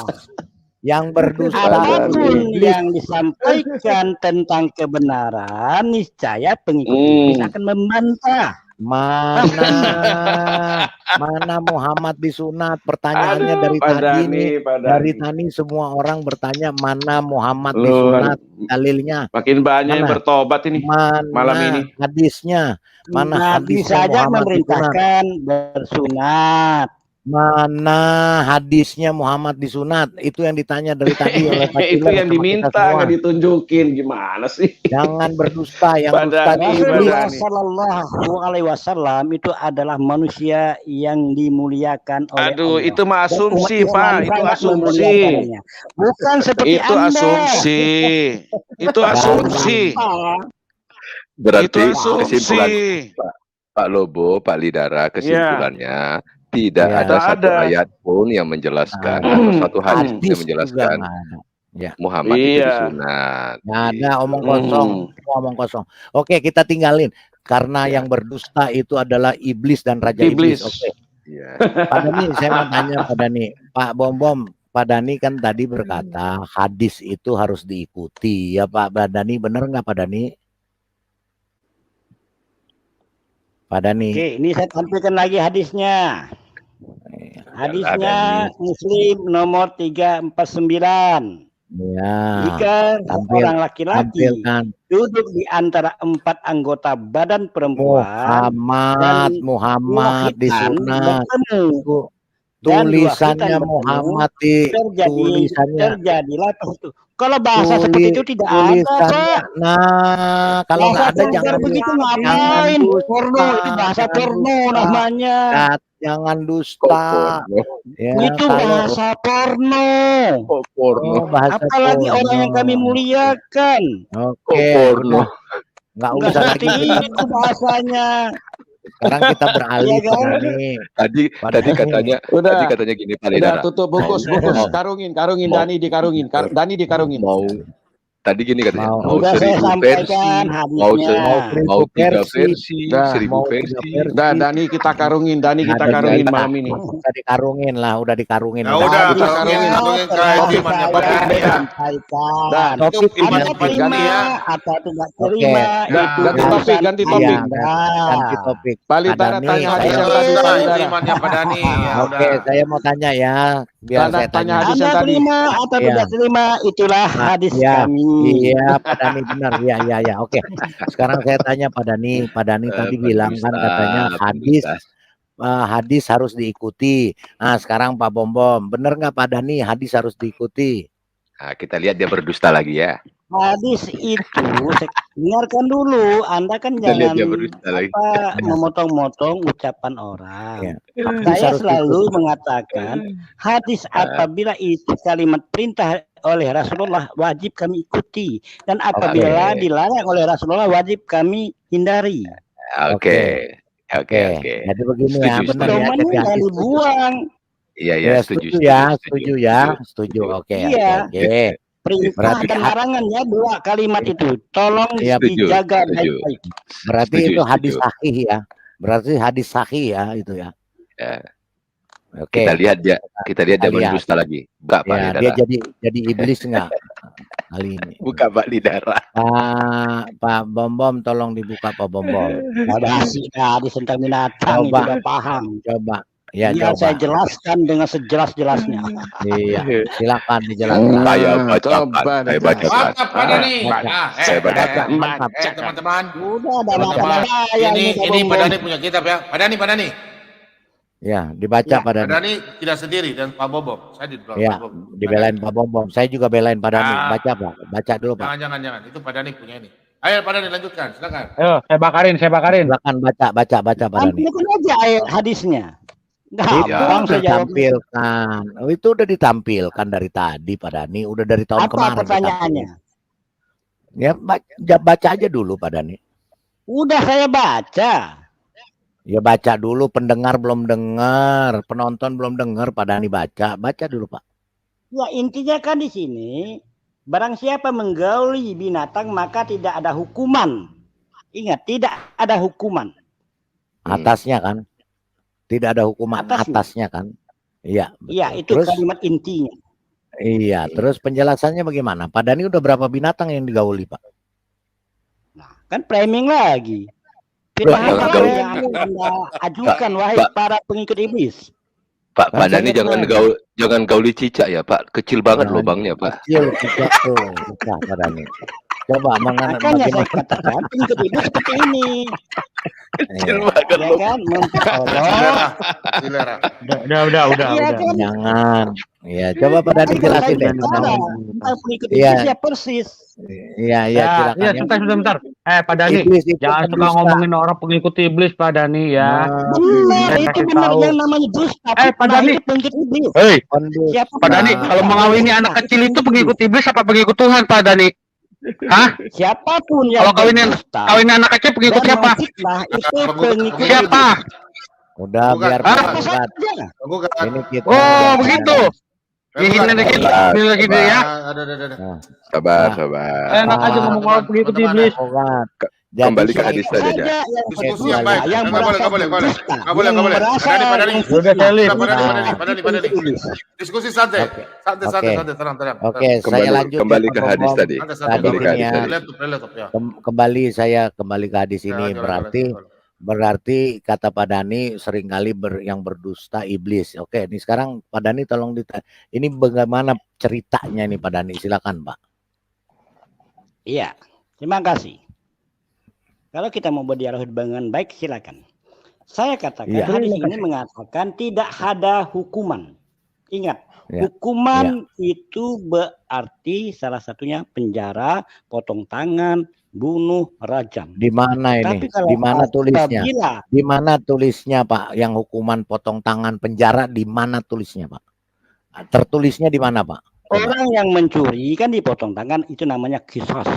S1: Yang berdusta
S10: apapun
S1: iblis.
S10: yang disampaikan tentang kebenaran, niscaya pengikut iblis akan membantah.
S1: Mana Muhammad disunat? Pertanyaannya dari tadi nih, dari tadi semua orang bertanya mana Muhammad disunat, dalilnya.
S4: Makin banyak yang bertobat ini malam ini.
S1: Hadisnya, mana
S10: Nabi
S1: hadisnya
S10: saja
S1: Muhammad
S10: memerintahkan bersunat.
S1: Mana hadisnya Muhammad disunat? Itu yang ditanya dari tadi oleh Pak
S4: Itu yang diminta nggak ditunjukin, gimana sih?
S1: Jangan berdusta, yang dusta
S10: Rasulullah Sallallahu Alaihi Wasallam itu adalah manusia yang dimuliakan oleh
S4: Aduh,
S10: Allah.
S4: itu mah asumsi, Pak. Itu asumsi.
S10: Bukan seperti
S4: itu
S10: Anda.
S4: Asumsi. Itu asumsi.
S5: Berarti
S4: itu asumsi.
S5: kesimpulan Pak Lobo, Pak Lidara, kesimpulannya tidak ada satu ayat pun yang menjelaskan atau satu hadis yang menjelaskan Muhammad itu disunat.
S1: Nggak ada, omong kosong, omong kosong. Oke, kita tinggalin karena yang berdusta itu adalah iblis dan raja iblis. Oke. Pak Dani, saya mau tanya Pak Dani, Pak Bom, Pak Dani kan tadi berkata hadis itu harus diikuti, ya Pak Dani, benar nggak Pak Dani? Pak Dani.
S10: Oke, ini saya tampilkan lagi hadisnya. Hadisnya Muslim nomor 349.
S1: Ya.
S10: Jika orang laki-laki duduk di antara 4 anggota badan perempuan
S1: Muhammad disunat. Tulisannya Muhammad
S10: terjadilah itu. Kalau bahasa seperti itu tidak ada.
S1: Nah, kalau nggak ada jangan
S10: begitu ngapain? Porno itu bahasa porno namanya.
S1: Jangan dusta.
S10: Ya, itu bahasa porno. Apalagi
S1: porno.
S10: orang yang kami muliakan.
S1: Oke.
S5: Porno.
S1: Nggak usah lagi
S10: itu bahasanya.
S1: Sekarang kita beralih
S5: tadi katanya tadi katanya gini Pak Lidara.
S4: Udah tutup bungkus karungin Dani dikarungin
S5: mau tadi gini katanya mau
S10: udah
S5: 1000 versi mau 3 versi 1000 versi.
S4: Udah Dani kita karungin malam ini.
S1: Udah dikarungin lah, udah dikarungin.
S3: Nah, udah kita karungin imannya Pak Dani ya.
S10: Dan
S3: itu imannya Pak Dani ya.
S10: Atau tidak terima
S4: ganti topik.
S1: Ganti topik.
S4: Pak Lidara tanya hadis yang tadi Pak Lidara.
S3: Imannya Pak Dani.
S1: Oke, saya mau tanya ya, biar saya tanya
S4: hadis yang tadi.
S10: Terima atau tidak terima, itulah hadis kami.
S1: Iya, Pak Dani benar. Ya. Oke. Sekarang saya tanya Pak Dani. Pak Dani tadi bilang kan katanya hadis harus diikuti. Nah, sekarang Pak Bom, benar nggak Pak Dani hadis harus diikuti?
S5: Nah, kita lihat dia berdusta lagi ya.
S10: Hadis itu dengarkan dulu, Anda kan jangan memotong-motong ucapan orang. Saya selalu mengatakan hadis apabila itu kalimat perintah oleh Rasulullah wajib kami ikuti, dan apabila dilarang oleh Rasulullah wajib kami hindari.
S5: Oke.
S1: Jadi begini ya, benar ya.
S10: Jadi dibuang.
S5: Iya,
S1: setuju. Oke.
S10: Perintah dan larangan ya, 2 kalimat itu. Tolong dijaga baik-baik.
S1: Berarti itu hadis sahih ya. Berarti hadis sahih ya itu ya. Oke.
S5: Kita lihat dia berdusta lagi. Buka Pak Lidara.
S1: Dia jadi iblis enggak kali ini?
S5: Buka Pak Lidara.
S1: Pak Bom, tolong dibuka Pak Bom.
S10: Ada hadis tentang binatang itu udah paham.
S1: Coba. Ya,
S10: saya jelaskan dengan sejelas-jelasnya.
S1: Iya, silakan dijelaskan.
S5: Saya bacakan.
S3: Saya bacakan. Teman-teman. Ini Pak Dani punya kitab ya. Pak Dani.
S1: Ya, dibaca Pak Dani.
S3: Pak Dani tidak sendiri dan Pak Bom. Saya di belakang
S1: ya,
S3: Pak Bom.
S1: Dibelain Pak Bom. Saya juga belain Pak Dani. Baca Pak. Baca dulu Pak.
S3: Jangan. Itu Pak Dani punya ini. Ayo Pak Dani lanjutkan, silakan.
S7: Ayo, saya bakarin.
S1: Silakan baca Pak Dani.
S10: Ambilkan aja ayat hadisnya.
S1: Gampang ditampilkan. Itu udah ditampilkan dari tadi Pak Dani, udah dari tahun kemarin.
S10: Apa pertanyaannya?
S1: Ya baca aja dulu Pak Dani.
S10: Udah saya baca.
S1: Ya baca dulu, pendengar belum dengar, penonton belum dengar, Pak Dani baca dulu Pak.
S10: Ya intinya kan di sini barang siapa menggauli binatang maka tidak ada hukuman. Ingat, tidak ada hukuman.
S1: Atasnya kan? Tidak ada hukuman atasnya kan? Iya.
S10: Iya, itu terus, kalimat intinya.
S1: Iya, terus penjelasannya bagaimana? Pak Dhani udah berapa binatang yang digauli, Pak?
S10: Nah, kan framing lagi. Firman yang Anda ajukan, wahai para pengikut iblis.
S5: Pak Dhani jangan gauli cicak ya, Pak. Kecil banget lubangnya, Pak.
S1: Kecil cicak tuh, susah Pak Dhani. Coba
S10: makanya saya katakan pengikut iblis seperti ini.
S5: Kecil banget
S10: ya kan,
S1: udah. Jangan. Ya, coba Pak Dhani jelasin deh.
S10: Pengikut iblis ya persis.
S1: Iya, silakan.
S7: Iya, sebentar. Pak Dhani, jangan suka ngomongin orang pengikut iblis, Pak Dhani ya.
S10: Benar, itu benar yang namanya dusta.
S7: Pak Dhani,
S10: pengikut iblis.
S7: Pak Dhani, kalau mengawini anak kecil itu pengikut iblis apa pengikut Tuhan, Pak Dhani? Hah?
S10: Siapapun yang
S7: kalau kawin anak kecil pengikut siapa?
S10: Itu pengikut
S7: siapa?
S1: Udah biar
S7: ini kita. Oh, begitu. Ini gitu ya.
S5: Sabar.
S7: Enak aja ngomong orang pengikut iblis.
S5: Kembali ke hadis tadi aja.
S3: Diskusi yang baik. Nggak boleh. Diskusi santai. Tenang.
S1: Oke, saya lanjut.
S5: Kembali ke hadis tadi.
S1: Kembali ke hadis ini berarti kata Pak Dhani seringkali yang berdusta iblis. Oke, ini sekarang Pak Dhani tolong ini bagaimana ceritanya nih Pak Dhani? Silakan, Pak.
S10: Iya, terima kasih. Kalau kita mau berdialog dengan baik, silakan. Saya katakan hadis ini mengatakan tidak ada hukuman. Ingat, hukuman itu berarti salah satunya penjara, potong tangan, bunuh, rajam.
S1: Di mana ini? Di mana tulisnya? Di mana tulisnya, Pak? Yang hukuman potong tangan, penjara di mana tulisnya, Pak? Tertulisnya di mana, Pak?
S10: Orang yang mencuri kan dipotong tangan, itu namanya qisas.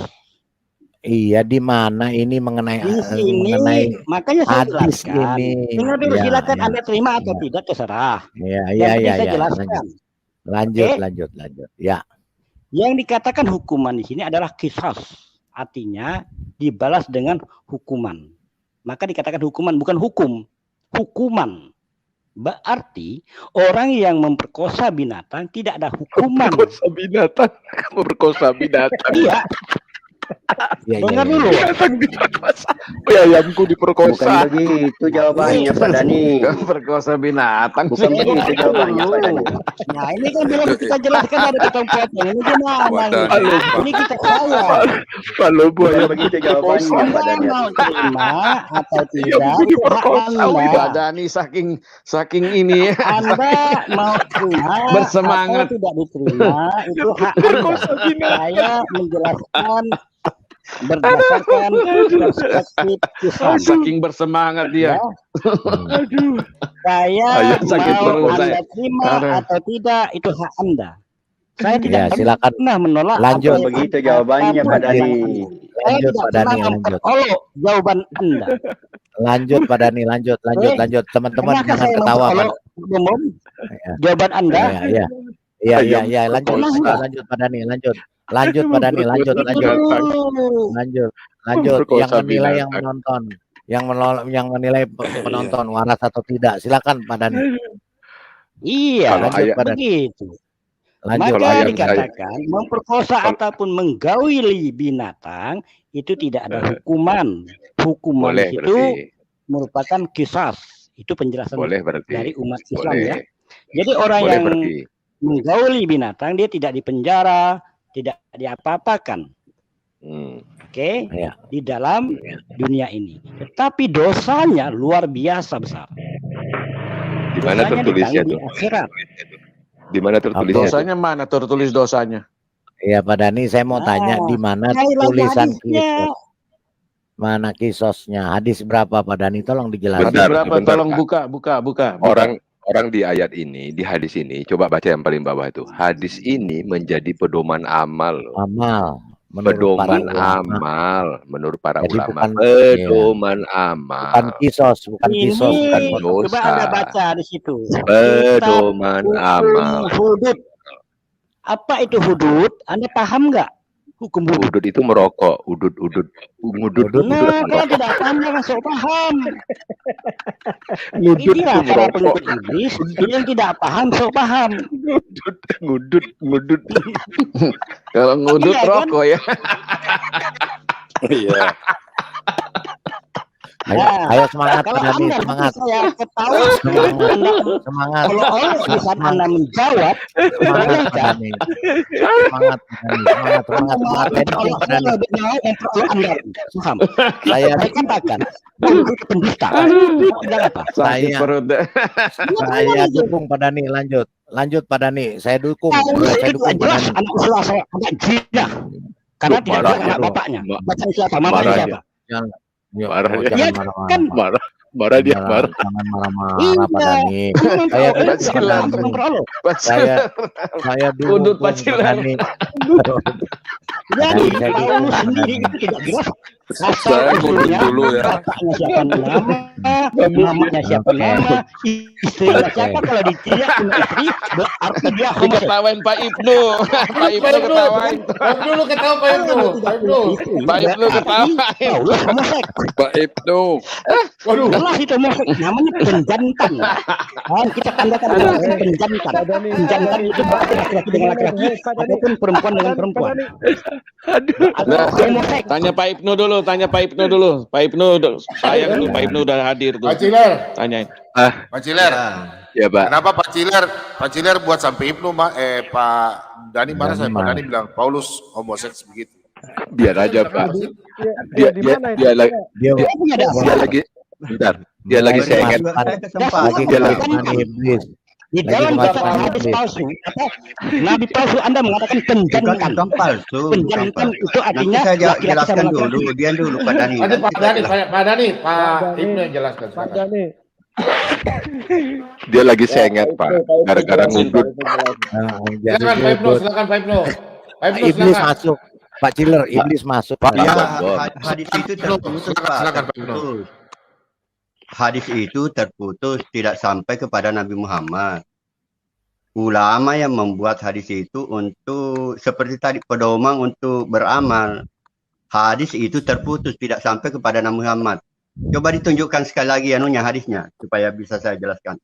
S1: Iya, di mana ini mengenai
S10: makanya saya
S1: hadis
S10: jelaskan.
S1: ini.
S10: Dengar dulu, silakan Anda terima atau tidak terserah.
S1: Iya.
S10: Jelaskan.
S1: Lanjut. Ya.
S10: Yang dikatakan hukuman di sini adalah qisas. Artinya dibalas dengan hukuman. Maka dikatakan hukuman, bukan hukum. Hukuman. Berarti orang yang memperkosa binatang tidak ada hukuman.
S5: Memperkosa binatang.
S10: Iya. Dengar dulu.
S5: Ayamku diperkosa.
S9: Bukan begitu jawabannya Pak Dhani.
S5: Perkosa binatang.
S9: Bukan begitu jawabannya Pak Dhani.
S10: Nah, ini kan bila kita jelaskan ada potong-potong. Ini gimana? Ini kita salah.
S5: Kalau buaya
S9: begitu jawabannya Pak Dhani.
S10: Mau terima atau tidak?
S5: Pak Dhani saking ini.
S10: Anda mau terima
S5: bersemangat
S10: atau tidak diterima itu hak Anda. Saya menjelaskan berdasarkan perspektif Islam.
S5: Saking bersemangat dia.
S10: Aduh. Saya mau Anda terima atau tidak itu hak Anda. Saya tidak pernah menolak.
S1: Lanjut
S9: begitu jawabannya Pak Dhani.
S1: Lanjut Pak Dhani, lanjut.
S10: Jawaban Anda.
S1: Lanjut Pak Dhani, lanjut. Teman-teman jangan ketawa Pak.
S10: Jawaban Anda.
S1: Iya, lanjut Pak Dhani, lanjut Pak Dhani, lanjut. Yang menilai yang menonton, yang menilai penonton waras atau tidak, silakan Pak Dhani.
S10: Iya, begitu. Maka dikatakan memperkosa ataupun menggauli binatang itu tidak ada hukuman. Hukuman itu merupakan qisas. Itu penjelasan dari umat Islam ya. Jadi orang yang menggauli binatang dia tidak dipenjara, tidak diapa-apakan. Oke, di dalam dunia ini. Tetapi dosanya luar biasa besar.
S5: Di mana tertulisnya tuh?
S10: Di akhirat.
S5: Di mana tertulisnya?
S4: Dosanya mana tertulis dosanya?
S1: Iya Pak Dhani, saya mau tanya di mana tulisan kisos? Mana kisosnya? Hadis berapa Pak Dhani? Tolong dijelaskan.
S4: Berapa? Tolong buka.
S5: Orang di ayat ini, di hadis ini, coba baca yang paling bawah itu. Hadis ini menjadi pedoman amal. Pedoman amal menurut para ulama. Pedoman amal.
S1: Bukan kisos, bukan
S10: dosa. Coba Anda baca di situ.
S5: Pedoman amal.
S10: Apa itu hudud? Anda paham nggak hukum hudud?
S5: Udud itu merokok, ngudud.
S10: Nah, kalau tidak paham jangan sok paham.
S5: Ngudud itu
S10: Inilah para
S5: merokok.
S10: pengikut iblis yang tidak paham sok paham.
S5: Ngudud. Kalau ngudud
S10: Iya, kan?
S5: rokok ya. Iya.
S1: Ayo semangat
S10: Kalau
S1: Pak Dhani,
S10: Anda
S1: semangat.
S10: saya ketawa,
S1: Semangat.
S10: kalau Allah di saat Anda menjawab,
S1: Semangat Pak Dhani. Semangat Pak Dhani. Semangat. Energi Pak Dhani.
S10: kalau Anda paham.
S1: Saya
S10: Saya katakan, itu pendusta. Bilang apa?
S5: Sakit perut.
S1: Saya dukung Pak Dhani, lanjut Pak Dhani. Saya dukung.
S10: Paulus
S1: Saya
S10: itu
S1: dukung Pak
S10: jelas
S1: Dhani.
S10: anak usaha saya, anak zina. Karena tidak
S5: Marah,
S10: tahu anak
S1: bro.
S10: bapaknya.
S5: Ma-
S10: Bapaknya siapa? Mamanya
S5: marah
S10: siapa?
S1: Jangan,
S5: Marah dia.
S10: Iya,
S1: jangan
S10: kan?
S1: marah-marah.
S5: Marah dia, marah.
S1: Jangan marah-marah Pak Dhani. Saya dukung Pak
S5: Pacilan.
S1: Dhani. Saya dukung
S5: Udut
S1: Pak
S5: pacilan.
S1: Dhani.
S10: Jadi
S1: Saya
S10: Paulus
S1: dukung Pak
S10: sendiri
S1: Dhani.
S10: itu tidak jelas.
S8: Saya ngudut dulu ya.
S10: Bapaknya siapa nama, mamanya siapa
S1: Oke.
S10: nama, istrinya siapa. Kalau tidak punya istri, berarti dia homoseksual.
S4: Diketawain Pak Ibnu. Pak Ibnu ketawain.
S3: Pak Ibnu ketawa Pak Ibnu. Pak Ibnu.
S4: Pak Ibnu ketawain.
S10: Paulus homosek.
S8: Pak Ibnu.
S3: Waduh.
S10: Jelas itu homosek. Namanya penjantan. Kan kita tandakan namanya penjantan. Penjantan itu berarti laki-laki dengan laki-laki ataupun perempuan dengan perempuan.
S4: Nah,
S10: Homosek.
S4: tanya Pak Ibnu dulu. Pak Ibnu sayang tuh, Pak Ibnu udah hadir tuh.
S3: Pak Ciler.
S4: Tanyain.
S3: Pak Ciler.
S5: Ya, Pak.
S3: Kenapa Pak Ciler buat sampai Ibnu Pak Dhani marah saya? Pak Dhani bilang Paulus homoseks begitu.
S5: Biar aja, Pak.
S11: Dia di mana itu?
S5: Dia lagi bentar. Dia lagi sengit.
S1: Lagi
S5: Dia lagi
S1: kematian iblis.
S10: Di dalam
S1: Lagi
S10: kitab
S1: kematian
S10: hadis
S1: iblis.
S10: palsu, Nabi palsu Anda mengatakan penjantan.
S9: Bukan palsu.
S10: Penjantan itu
S9: Nanti
S10: artinya
S9: saya
S10: laki-laki
S9: jelaskan
S10: sama
S9: dulu.
S10: laki-laki.
S9: Dia dulu Pak Dhani.
S3: Nanti Pak Dhani, Pak Ibnu yang jelaskan.
S11: Pak Dhani.
S5: Dia lagi sengit, Pak. Gara-gara ngudut.
S1: Jadi
S3: Silakan Pak Ibnu, silakan Pak Ibnu. Pak Ibnu
S1: iblis
S3: silakan.
S1: masuk. Pak Ciler, iblis masuk.
S9: Ya,
S5: Pak.
S9: hadis itu terputus, Pak.
S3: Silakan Pak Ibnu.
S9: Terputus. Hadis itu terputus, tidak sampai kepada Nabi Muhammad. Ulama yang membuat hadis itu untuk seperti tadi pedoman untuk beramal. Hadis itu terputus, tidak sampai kepada Nabi Muhammad. Coba ditunjukkan sekali lagi anunya hadisnya supaya bisa saya jelaskan.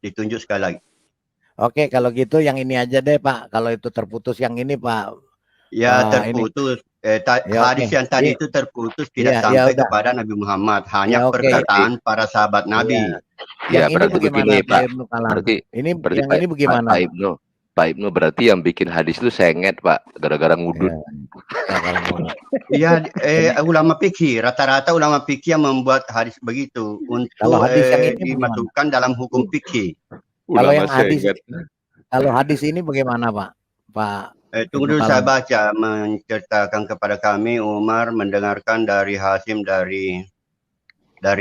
S9: Ditunjuk sekali lagi.
S1: Oke, kalau gitu yang ini aja deh Pak. Kalau itu terputus yang ini Pak.
S9: Ya,
S1: Ini.
S9: terputus.
S1: Ya,
S9: Hadis
S1: oke.
S9: yang tadi
S1: Iya.
S9: itu terputus tidak
S1: Iya,
S9: sampai
S1: iya, udah.
S9: kepada Nabi Muhammad. Hanya
S1: Ya, oke.
S9: perkataan para sahabat Nabi.
S1: Iya.
S5: Ya,
S1: Yang ini
S5: berarti
S1: bagaimana
S5: begini,
S1: Pak
S5: Pak.
S1: Ibnu Kalam?
S5: Berarti
S1: Ini yang
S5: Pak,
S1: ini bagaimana?
S5: Pak Ibnu berarti yang bikin hadis itu sengit, Pak, gara-gara ngudut.
S9: Iya, ulama fikih, rata-rata ulama fikih yang membuat hadis begitu
S1: Kalau
S9: untuk
S1: hadis yang ini
S9: dimasukkan dalam hukum fikih.
S1: Kalau
S5: Ulama
S1: yang hadis,
S5: sengit.
S1: kalau hadis ini bagaimana Pak? Pak
S9: Tunggu dulu saya baca, menceritakan kepada kami Umar mendengarkan dari Hasim dari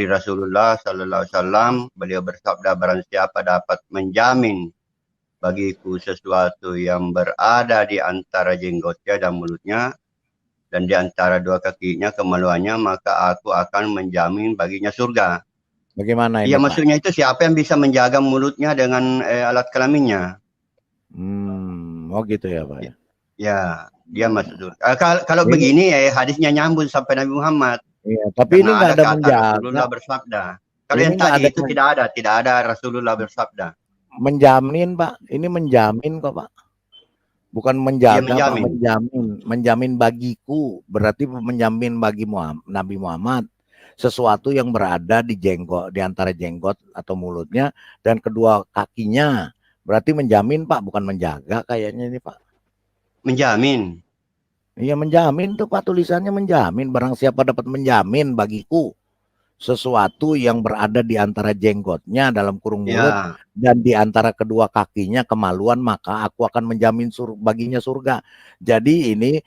S9: Rasulullah Sallallahu Alaihi Wasallam, beliau bersabda, barang siapa dapat menjamin bagiku sesuatu yang berada di antara jenggotnya dan mulutnya dan di antara dua kakinya kemaluannya, maka aku akan menjamin baginya surga.
S1: Bagaimana ini
S9: Iya,
S1: Pak?
S9: maksudnya itu siapa yang bisa menjaga mulutnya dengan alat kelaminnya?
S1: Oh gitu ya Pak ya.
S9: Ya, dia masuk surga. Kalau begini hadisnya nyambung sampai Nabi Muhammad.
S1: Iya, tapi ini nggak ada menjaga.
S9: Rasulullah bersabda. Kalau
S1: Ini
S9: yang
S1: nggak
S9: tadi
S1: ada
S9: itu tidak ada Rasulullah bersabda.
S1: Menjamin Pak, ini menjamin kok Pak. Bukan menjaga,
S9: Iya,
S1: Pak, menjamin bagiku, berarti menjamin bagi Nabi Muhammad sesuatu yang berada di jenggot, di antara jenggot atau mulutnya dan kedua kakinya. Berarti menjamin Pak, bukan menjaga kayaknya ini Pak.
S9: Menjamin.
S1: Iya menjamin tuh Pak, tulisannya menjamin. Barang siapa dapat menjamin bagiku sesuatu yang berada di antara jenggotnya dalam kurung mulut
S9: Ya.
S1: dan di antara kedua kakinya kemaluan, maka aku akan menjamin baginya surga. Jadi ini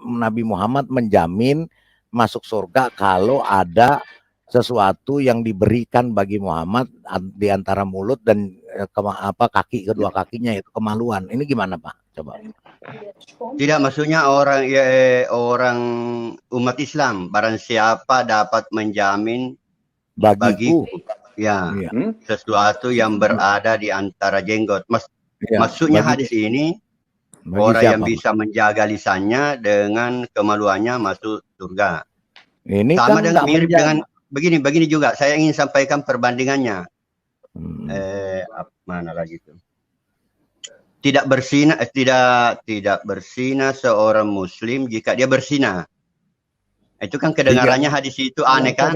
S1: Nabi Muhammad menjamin masuk surga kalau ada sesuatu yang diberikan bagi Muhammad di antara mulut dan kaki, kedua kakinya itu kemaluan. Ini gimana Pak? Coba.
S9: Tidak, maksudnya orang umat Islam, barang siapa dapat menjamin
S1: Bagiku.
S9: Ya, sesuatu yang berada di antara jenggot. Maksudnya hadis ini, orang yang bisa menjaga lisannya dengan kemaluannya masuk surga.
S1: Ini
S9: sama
S1: kan
S9: dengan mirip dengan begini juga. Saya ingin sampaikan perbandingannya. Mana lagi itu? Tidak berzina seorang muslim jika dia berzina. Itu kan kedengarannya hadis itu aneh kan?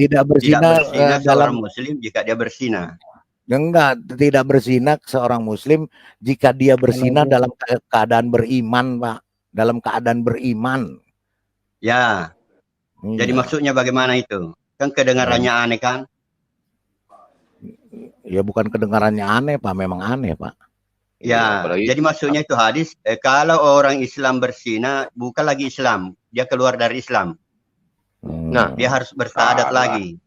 S1: Tidak berzina
S9: seorang muslim jika dia berzina.
S1: Enggak, tidak berzina seorang muslim jika dia berzina dalam keadaan beriman, Pak. Dalam keadaan beriman.
S9: Ya. Jadi maksudnya bagaimana itu? Kan kedengarannya aneh kan?
S1: Ya bukan kedengarannya aneh, Pak. Memang aneh, Pak.
S9: Ya, jadi maksudnya itu hadis, kalau orang Islam berzina, bukan lagi Islam. Dia keluar dari Islam. Nah, dia harus bersyahadat lagi.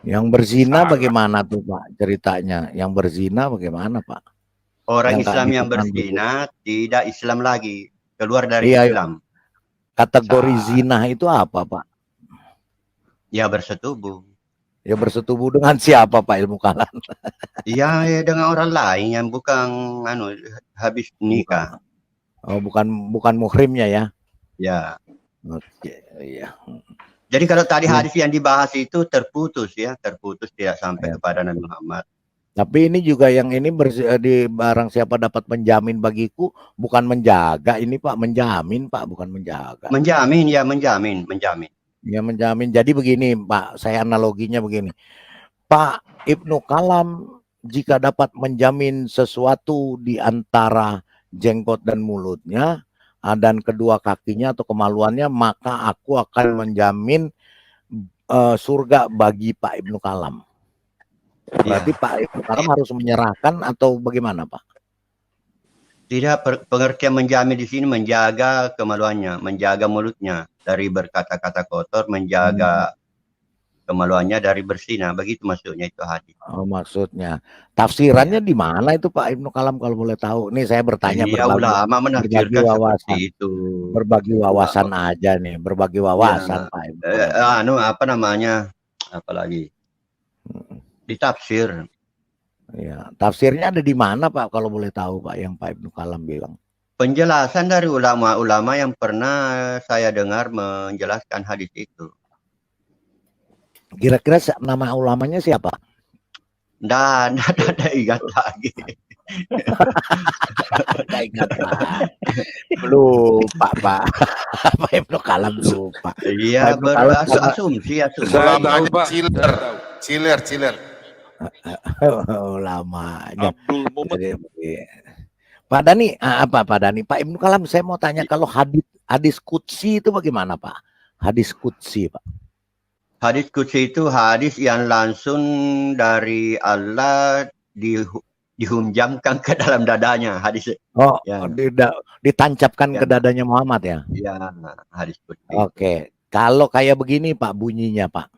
S1: Yang berzina bagaimana tuh, Pak, ceritanya? Yang berzina bagaimana, Pak?
S9: Orang Islam yang berzina tidak Islam lagi. Keluar dari Islam.
S1: Kategori zina itu apa, Pak?
S9: Ya bersetubuh.
S1: Ya bersetubuh dengan siapa, Pak, ilmu kalam?
S9: Iya, ya dengan orang lain yang bukan habis nikah.
S1: Oh, bukan muhrimnya ya?
S9: Ya.
S1: Oke, iya.
S9: Jadi kalau tadi hadis yang dibahas itu terputus tidak sampai kepada Nabi Muhammad.
S1: Tapi ini juga yang ini di barang siapa dapat menjamin bagiku, bukan menjaga ini, Pak, menjamin, Pak, bukan menjaga.
S9: Menjamin.
S1: Ya menjamin. Jadi begini, Pak, saya analoginya begini. Pak Ibnu Kalam jika dapat menjamin sesuatu di antara jenggot dan mulutnya dan kedua kakinya atau kemaluannya, maka aku akan menjamin surga bagi Pak Ibnu Kalam. Berarti Pak Ibnu Kalam harus menyerahkan atau bagaimana, Pak?
S9: Tidak, pengertian menjamin di sini menjaga kemaluannya, menjaga mulutnya dari berkata-kata kotor, menjaga kemaluannya dari berzina. Begitu maksudnya itu hadis.
S1: Oh, maksudnya. Tafsirannya di mana itu Pak Ibnu Kalam kalau boleh tahu? Nih saya bertanya
S9: ulama menafsirkan seperti itu.
S1: Berbagi wawasan aja nih, berbagi wawasan Pak Ibnu Kalam.
S9: Apa namanya? Apalagi? Ditafsir.
S1: Ya, tafsirnya ada di mana Pak kalau boleh tahu Pak yang Pak Ibnu Kalam bilang?
S9: Penjelasan dari ulama-ulama yang pernah saya dengar menjelaskan hadis itu.
S1: Kira-kira nama ulamanya siapa?
S9: Nggak ingat lagi.
S1: Nggak ingat lagi. Lupa Pak. Pak Ibnu Kalam lupa.
S9: Iya, berasumsi.
S3: Saya tahu Pak. Ciler.
S1: Lamanya. Pak Dani, apa Pak Dani? Pak Ibnu Kalam, saya mau tanya kalau hadis qudsi itu bagaimana Pak? Hadis qudsi Pak.
S9: Hadis qudsi itu hadis yang langsung dari Allah dihunjamkan ke dalam dadanya. Hadis.
S1: Oh, ya. Ditancapkan ke dadanya Muhammad ya?
S9: Iya, hadis qudsi.
S1: Oke, kalau kayak begini Pak bunyinya Pak.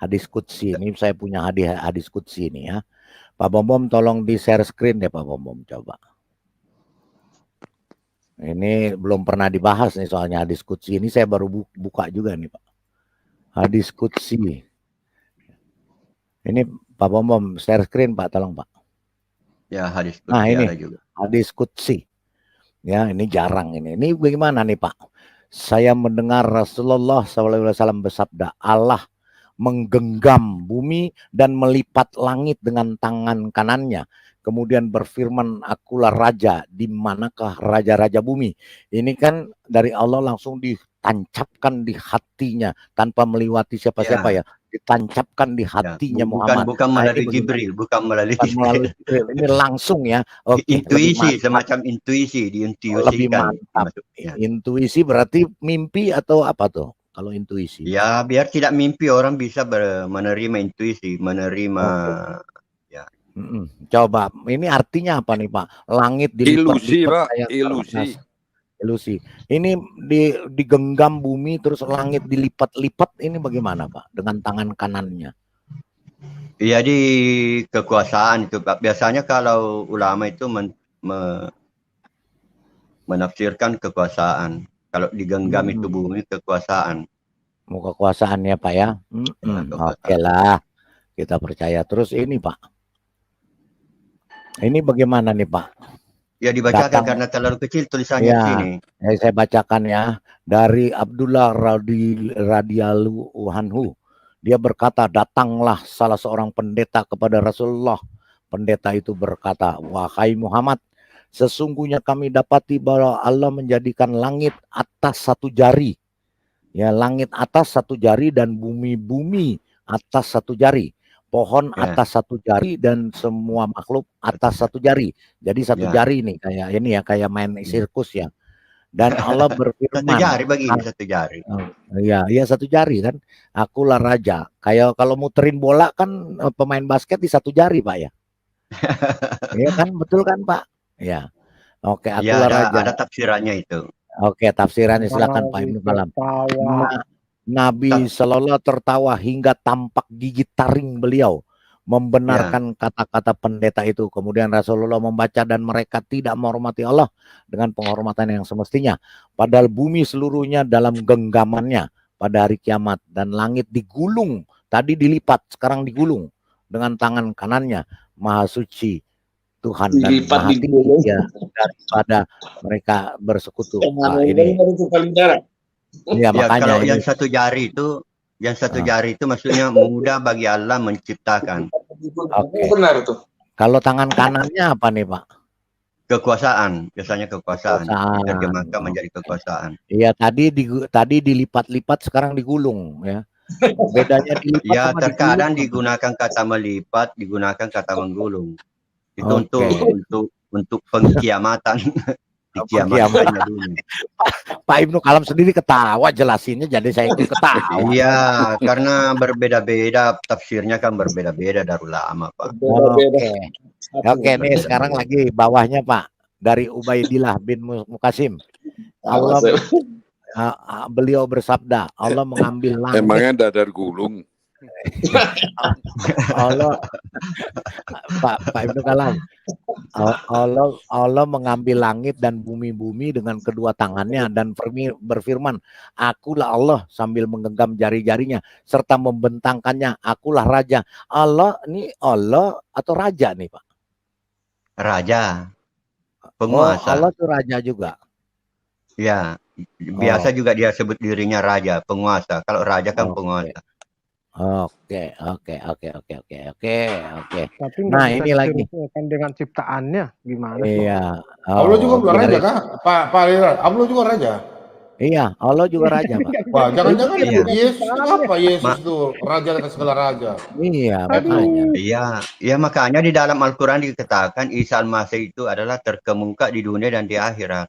S1: Hadis qudsi ini saya punya hadis qudsi ini ya. Pak Bom tolong di share screen deh Pak Bom coba. Ini belum pernah dibahas nih soalnya hadis qudsi ini saya baru buka juga nih Pak. Hadis qudsi. Ini Pak Bom share screen Pak tolong Pak.
S9: Ya hadis qudsi.
S1: Nah ini juga. Hadis qudsi. Ya ini jarang ini. Ini bagaimana nih Pak? Saya mendengar Rasulullah SAW bersabda, Allah menggenggam bumi dan melipat langit dengan tangan kanannya. Kemudian berfirman, akulah raja, di manakah raja-raja bumi? Ini kan dari Allah langsung ditancapkan di hatinya tanpa melewati siapa-siapa ya. Ditancapkan di hatinya Muhammad.
S9: Bukan melalui Jibril, bukan melalui
S1: Jibril. Ini langsung ya.
S9: Okay, intuisi, semacam intuisi, diintuisikan.
S1: Lebih mantap. Intuisi berarti mimpi atau apa tuh? Kalau intuisi.
S9: Ya, biar tidak mimpi orang bisa menerima intuisi, menerima ya.
S1: Coba, ini artinya apa nih Pak? Langit dilipat.
S8: Ilusi Pak, ilusi.
S1: Ini digenggam bumi terus langit dilipat-lipat, ini bagaimana Pak? Dengan tangan kanannya.
S9: Iya, di kekuasaan itu Pak. Biasanya kalau ulama itu menafsirkan kekuasaan. Kalau digenggam itu bumi kekuasaan.
S1: Mau kekuasaan ya Pak ya? Oke lah. Kita percaya. Terus ini Pak, ini bagaimana nih Pak?
S9: Ya dibacakan karena terlalu kecil tulisannya di sini.
S1: Ya, saya bacakan ya dari Abdullah radhiyallahu anhu. Dia berkata, datanglah salah seorang pendeta kepada Rasulullah. Pendeta itu berkata, wahai Muhammad, sesungguhnya kami dapati bahwa Allah menjadikan langit atas satu jari. Ya, langit atas satu jari dan bumi atas satu jari. Pohon atas satu jari dan semua makhluk atas satu jari. Jadi satu jari nih kayak ini ya, kayak main sirkus ya. Dan Allah berfirman,
S9: satu jari bagi ini satu jari.
S1: Iya satu jari kan. Akulah raja. Kayak kalau muterin bola kan pemain basket di satu jari Pak ya. Iya kan, betul kan Pak? Ya. Oke, akulah raja.
S9: Ada tafsirannya itu.
S1: Oke, tafsirannya silakan Pak Ibnu Kalam. Nabi Sallallahu tertawa hingga tampak gigi taring beliau membenarkan kata-kata pendeta itu. Kemudian Rasulullah membaca dan mereka tidak menghormati Allah dengan penghormatan yang semestinya. Padahal bumi seluruhnya dalam genggamannya pada hari kiamat dan langit digulung. Tadi dilipat, sekarang digulung dengan tangan kanannya. Maha suci Tuhan dan maha tinggi daripada mereka bersekutu. Nah, ini. Ya, makanya
S9: kalau yang satu jari itu maksudnya mudah bagi Allah menciptakan.
S1: Oke. Benar itu. Kalau tangan kanannya apa nih Pak?
S9: Kekuasaan, biasanya kekuasaan. Diterjemahkan menjadi kekuasaan.
S1: Iya, tadi dilipat-lipat, sekarang digulung ya. Bedanya dilipat.
S9: Ya, terkadang digunakan kata melipat, digunakan kata menggulung. Itu untuk pengkiamatan.
S1: Pak Ibnu Kalam sendiri ketawa jelasinnya, jadi saya ikut ketawa.
S9: Iya, karena berbeda-beda tafsirnya kan berbeda-beda dari ulama Pak.
S1: Oke, nih sekarang lagi bawahnya Pak, dari Ubaidillah bin Mukasim. Beliau bersabda, Allah mengambil langit.
S8: Emangnya dadar gulung?
S1: Allah, Pak Ibnu Kalam, Allah mengambil langit dan bumi dengan kedua tangannya dan berfirman, akulah Allah sambil menggenggam jari-jarinya serta membentangkannya, akulah raja. Allah ini Allah atau raja nih Pak?
S9: Raja, penguasa.
S1: Allah itu raja juga.
S9: Ya, biasa juga dia sebut dirinya raja, penguasa. Kalau raja kan penguasa.
S1: Oke.
S11: Tapi
S1: nah ini lagi
S11: kan dengan ciptaannya gimana?
S1: Iya.
S3: Allah juga bukan raja kah? Pak Lira, Allah juga raja.
S1: Iya, Allah juga raja Pak.
S3: Wah, jangan-jangan Yesus apa Yesus itu raja atas segala raja.
S1: Iya, makanya.
S9: Iya, makanya di dalam Al-Quran dikatakan Isa Al-Masih itu adalah terkemuka di dunia dan di akhirat.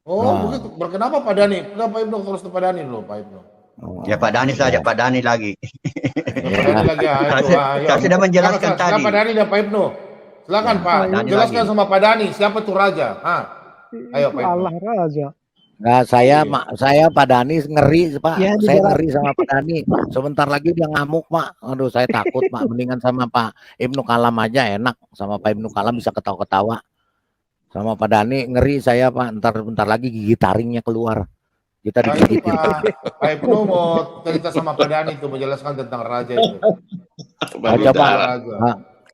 S3: Oh, begitu. Kenapa Pak Dani? Kenapa Ibnu terus Pak Dani loh, Pak Ibnu?
S9: Ya Pak Dani saja, Pak Dani lagi.
S3: Saya
S9: sudah menjelaskan tadi.
S3: Pak Dani dan Pak Ibnu. Silakan Pak, jelaskan sama Pak Dani siapa tuh raja. Ayo Pak Ibnu.
S11: Allah raja.
S1: Nah, saya Pak Dani ngeri Pak. Ya, saya ngeri sama Pak Dani. Sebentar lagi dia ngamuk Pak. Aduh, saya takut Pak. Mendingan sama Pak Ibnu Kalam aja enak. Sama Pak Ibnu Kalam bisa ketawa-ketawa. Sama Pak Dani ngeri saya Pak. Bentar lagi gigi taringnya keluar. Kita digigitin.
S3: Pak Ibnu mau cerita sama Pak Dani itu menjelaskan tentang raja itu.
S1: Coba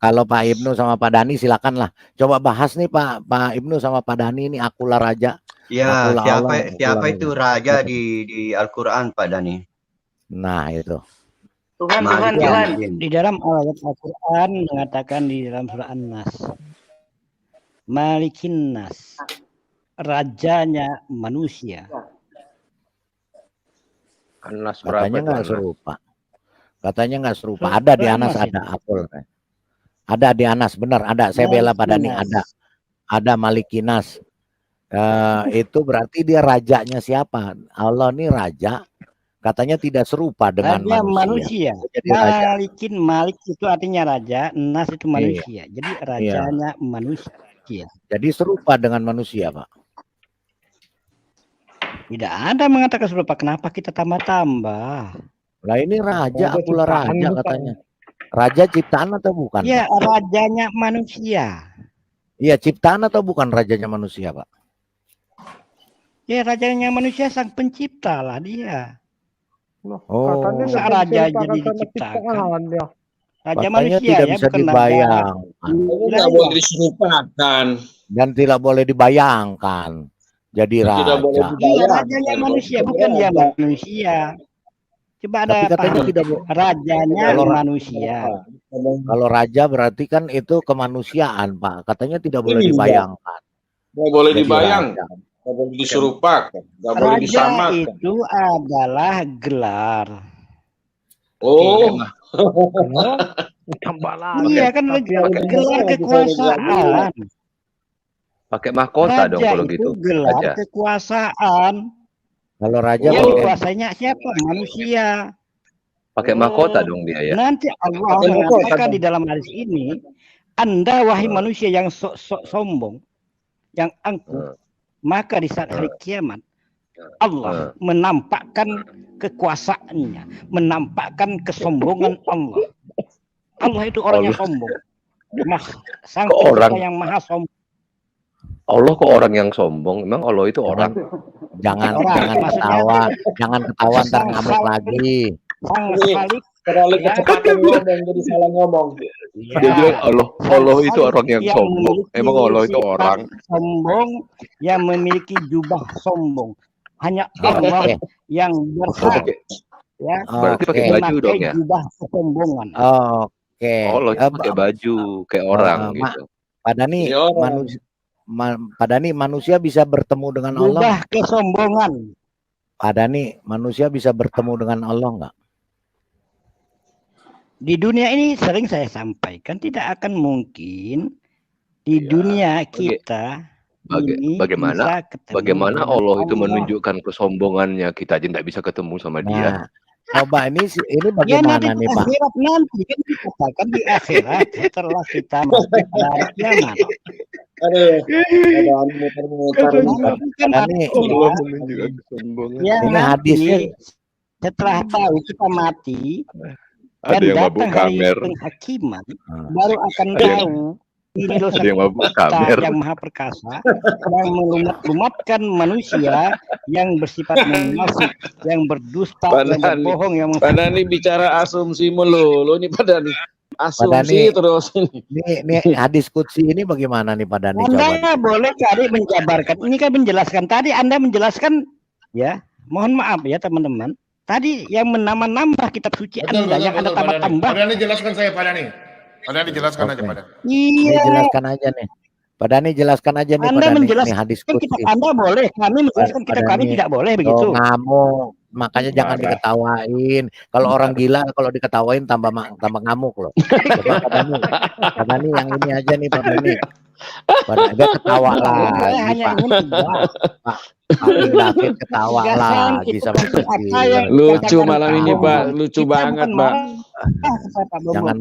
S1: kalau Pak Ibnu sama Pak Dani silakanlah. Coba bahas nih Pak Ibnu sama Pak Dani ini akulah raja.
S9: Ya, siapa itu raja di Al-Quran Pak Dani?
S1: Nah itu.
S10: Tuhan. Di dalam ayat Al-Quran mengatakan di dalam surah An-Nas, Malikin Nas, rajanya manusia.
S5: Anas
S1: katanya nggak serupa. Katanya nggak serupa. Ada di Anas ada akul. Ada di Anas benar ada. Saya bela Pak Dani ada. Ada Malikinas. Itu berarti dia rajanya siapa? Allah ini raja. Katanya tidak serupa dengan
S10: raja manusia. Jadi Malik itu artinya raja, Nas itu manusia. Jadi rajanya manusia.
S1: Jadi serupa dengan manusia, Pak.
S10: Tidak ada mengatakan serupa. Kenapa kita tambah-tambah?
S1: Lah ini raja, akulah raja katanya. Raja ciptaan atau bukan?
S10: Iya, rajanya manusia.
S1: Iya, ciptaan atau bukan rajanya manusia, Pak?
S10: Ya, rajanya manusia sang pencipta lah dia.
S11: Katanya
S10: raja jadi diciptakan. Raja
S1: Katanya
S10: manusia
S1: tidak
S10: ya,
S1: bisa
S10: bukan raja.
S1: dibayangkan.
S4: Nggak boleh diserupakan.
S1: Dan tidak boleh dibayangkan jadi
S4: Tidak boleh
S1: raja.
S10: Iya, rajanya manusia, bukan dia manusia. Coba ada
S1: Tapi katanya
S10: paham.
S1: tidak boleh.
S10: Rajanya
S1: Kalau
S10: manusia.
S1: Kalau raja berarti kan itu kemanusiaan, Pak. Katanya tidak boleh
S4: Iya.
S1: dibayangkan.
S4: Nggak boleh
S1: Jadi
S4: dibayangkan.
S1: raja.
S4: Nggak boleh diserupakan. Nggak boleh
S10: Raja
S4: disamakan.
S10: itu adalah gelar.
S4: Oh,
S11: Tambah lagi.
S10: Iya kan gelar kekuasaan.
S5: Pakai mahkota dong
S10: Raja
S5: kalau
S10: itu
S5: gitu.
S10: gelar
S5: Raja.
S10: kekuasaan.
S1: Kalau raja
S10: Yang
S1: pakai
S10: dikuasainya siapa? Manusia.
S5: Pakai mahkota dong dia ya.
S10: Nanti Allah mengatakan di dalam hadis ini, Anda wahai manusia yang sok sombong, yang angkuh, maka di saat hari kiamat Allah menampakkan kekuasaannya, menampakkan kesombongan Allah. Allah itu orang yang sombong. Sang
S5: orang
S10: yang maha sombong.
S5: Allah kok orang yang sombong? Emang Allah itu orang?
S1: Jangan
S10: Maksudnya
S1: ketawa ntar ngamuk lagi.
S10: Sang Khalik
S4: terlalu kecepatan ngomong jadi salah ngomong.
S5: Dia bilang Allah itu orang yang sombong. Emang Allah itu orang?
S10: Sombong yang memiliki jubah sombong. Hanya Allah yang berhak ya.
S5: Berarti pakai baju dong ya?
S10: Jubah kesombongan.
S1: Oke.
S5: Allah itu pakai baju kayak orang gitu.
S1: Pak Dani, manusia bisa bertemu dengan Allah.
S10: Jubah kesombongan.
S1: Pak Dani, manusia bisa bertemu dengan Allah enggak?
S10: Di dunia ini sering saya sampaikan tidak akan mungkin di dunia kita
S5: bagaimana Allah itu menunjukkan kesombongannya, kita aja tidak bisa ketemu sama dia.
S1: Coba ini bagaimana nih Pak?
S10: Nanti kan dikatakan di akhirat setelah kita masuk dari kiamat.
S1: Ini hadisnya
S10: setelah tahu kita mati
S5: ada
S10: dan
S5: yang mabuk
S10: datang hari
S5: kamer.
S10: penghakiman, baru akan tahu ini dosa kita yang maha perkasa yang melumatkan manusia yang bersifat munafik, yang berdusta, yang berbohong, yang
S4: Pak Dani bicara asumsi mulu, ini Pak Dani asumsi terus
S1: ini hadis qudsi ini bagaimana nih Pak Dani?
S10: Anda boleh cari menjabarkan. Ini kan menjelaskan tadi Anda menjelaskan ya. Mohon maaf ya teman-teman. Tadi yang menambah kitab suci Anda yang Anda tambah-tambah.
S3: Pak Dani jelaskan saya Pak Dani. Pak Dani jelaskan aja Pak Dani.
S1: Iya. Jelaskan aja nih. Pak Dani jelaskan aja nih
S10: Anda
S1: Pak Dani.
S10: menjelaskan
S1: hadis qudsi.
S10: kitab Anda boleh, kami menjelaskan kitab kami tidak boleh begitu.
S1: Ngamuk. Makanya jangan diketawain. Kalau orang gila kalau diketawain tambah ngamuk loh. Coba Pak Dani yang ini aja nih Pak Dani. Pak Dani ketawa lagi Pak. Pak David ketawa lagi sama
S4: lucu malam ini Pak, lucu banget Pak.
S1: Jangan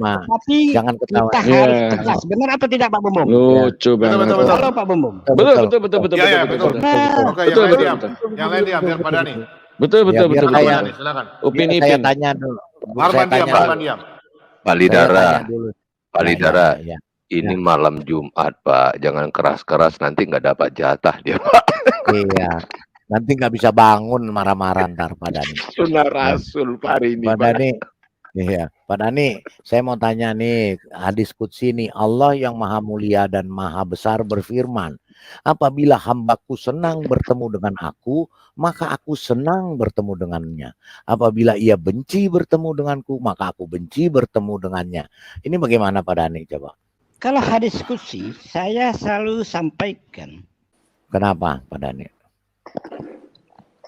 S1: jangan ketawa.
S10: Kita harus tegas, benar atau tidak Pak Bumbung?
S4: Lucu banget.
S10: Betul Pak Bumbung.
S4: Betul.
S3: Oke, yang lain diam biar Pak Dani.
S4: Betul.
S3: Silakan.
S4: Upin
S1: saya
S4: Ipin.
S1: tanya dulu.
S3: Marman diam.
S5: Pak Lidara. Ini malam Jumat Pak, jangan keras-keras nanti nggak dapat jatah dia Pak.
S1: Iya, nanti nggak bisa bangun marah-marah ntar Pak Dani.
S5: Sunnah Rasul Pak hari ini
S1: Pak Dani. Iya, Pak Dani, saya mau tanya nih, hadis qudsi nih, Allah yang maha mulia dan maha besar berfirman, apabila hambaku senang bertemu dengan aku, maka aku senang bertemu dengannya. Apabila ia benci bertemu denganku, maka aku benci bertemu dengannya. Ini bagaimana Pak Dani coba?
S10: Kalau hadis qudsi saya selalu sampaikan.
S1: Kenapa Pak Dani?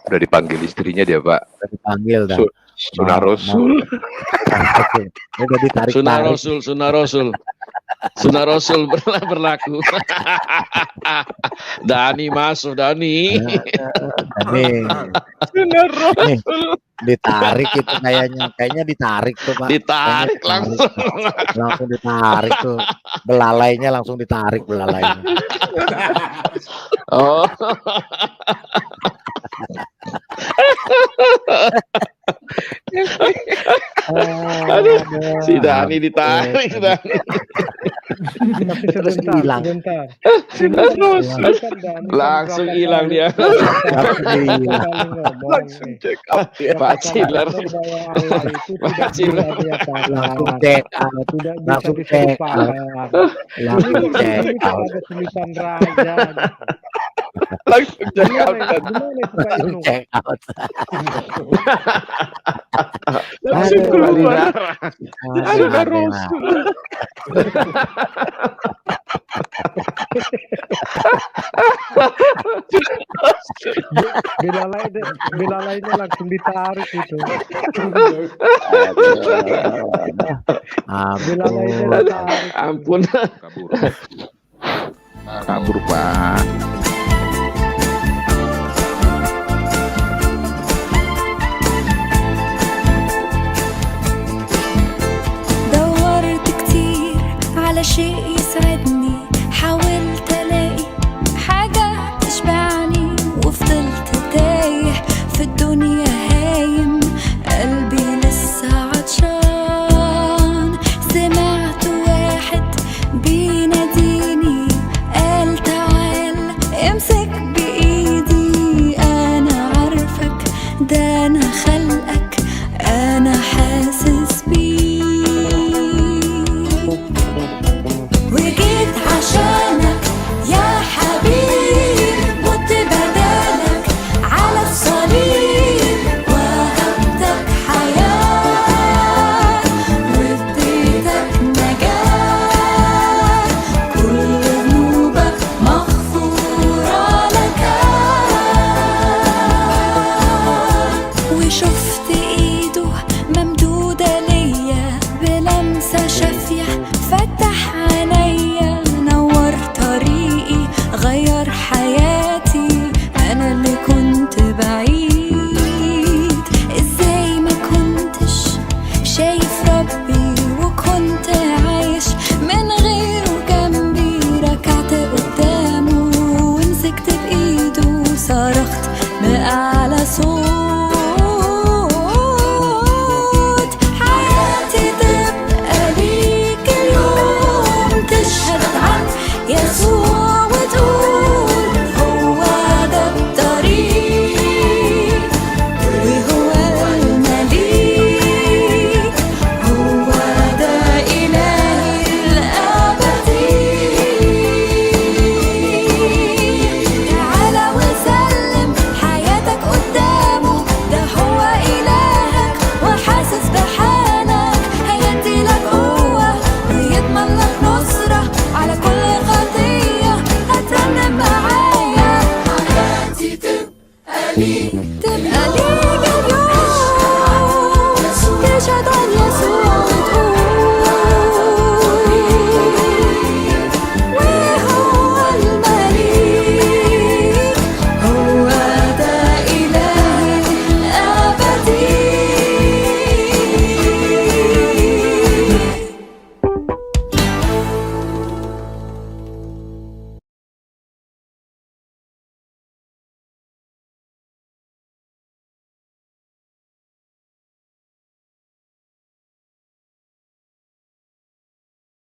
S5: Udah dipanggil istrinya dia Pak.
S1: Udah dipanggil dah.
S5: Sunnah Rasul.
S1: Udah ditarik.
S4: Sunnah Rasul berlaku. Dani masuk Dani.
S1: Sunnah Rasul. Ditarik itu kayaknya ditarik tuh Pak.
S4: Ditarik
S1: langsung ditarik tuh. Belalainya langsung ditarik belalainya.
S4: Oh. Aduh, si Dani ditarik Dani.
S11: Tapi sebentar.
S4: Langsung hilang dia.
S11: Langsung
S4: check out dia. Pak Ciler. Pak Ciler.
S1: Langsung check out. Langsung check out. Langsung check out.
S11: Ada tulisan raja.
S4: Langsung check out.
S1: Langsung check out.
S4: Langsung keluar. Ada Rasul.
S11: Bila lainnya langsung ditarik itu. Bila lainnya ditarik.
S4: Ampun. Kabur Pak.
S12: دورت كتير على شيء يسعدني، حاولت الاقي حاجة تشبعني، وفضلت تايه في الدنيا هايم، قلبي لسه عطشان. سمعت واحد بيناديني، قال تعال امسك بايدي، انا عارفك ده انا خلقك، انا حاسس بيك، وجيت عشانك يا حبيب، مت بدالك على الصليب، وهبتك حياة واديتك نجاة، كل ذنوبك مغفورة لك، وشفت ايده ممدودة ليا بلمسة شافية، فتح عينيا نور طريقي، غير حياتي، انا اللي كنت بعيد. ازاي ما كنتش شايف ربي، وكنت عايش من غيره جنبي، ركعت قدامه ومسكت بايده، صرخت بأعلى صوت، حياتي تبقى ليك اليوم، تشهد عن يسوع وتقول هو ده الطريق، وهو المليك، هو ده إلهي الأبدي. تعالى وسلم حياتك قدامه، ده هو إلهك وحاسس بحالك، هيديلك قوة ويضمن لك نصرة على كل خطية، هترنم معايا حياتي تبقى ليك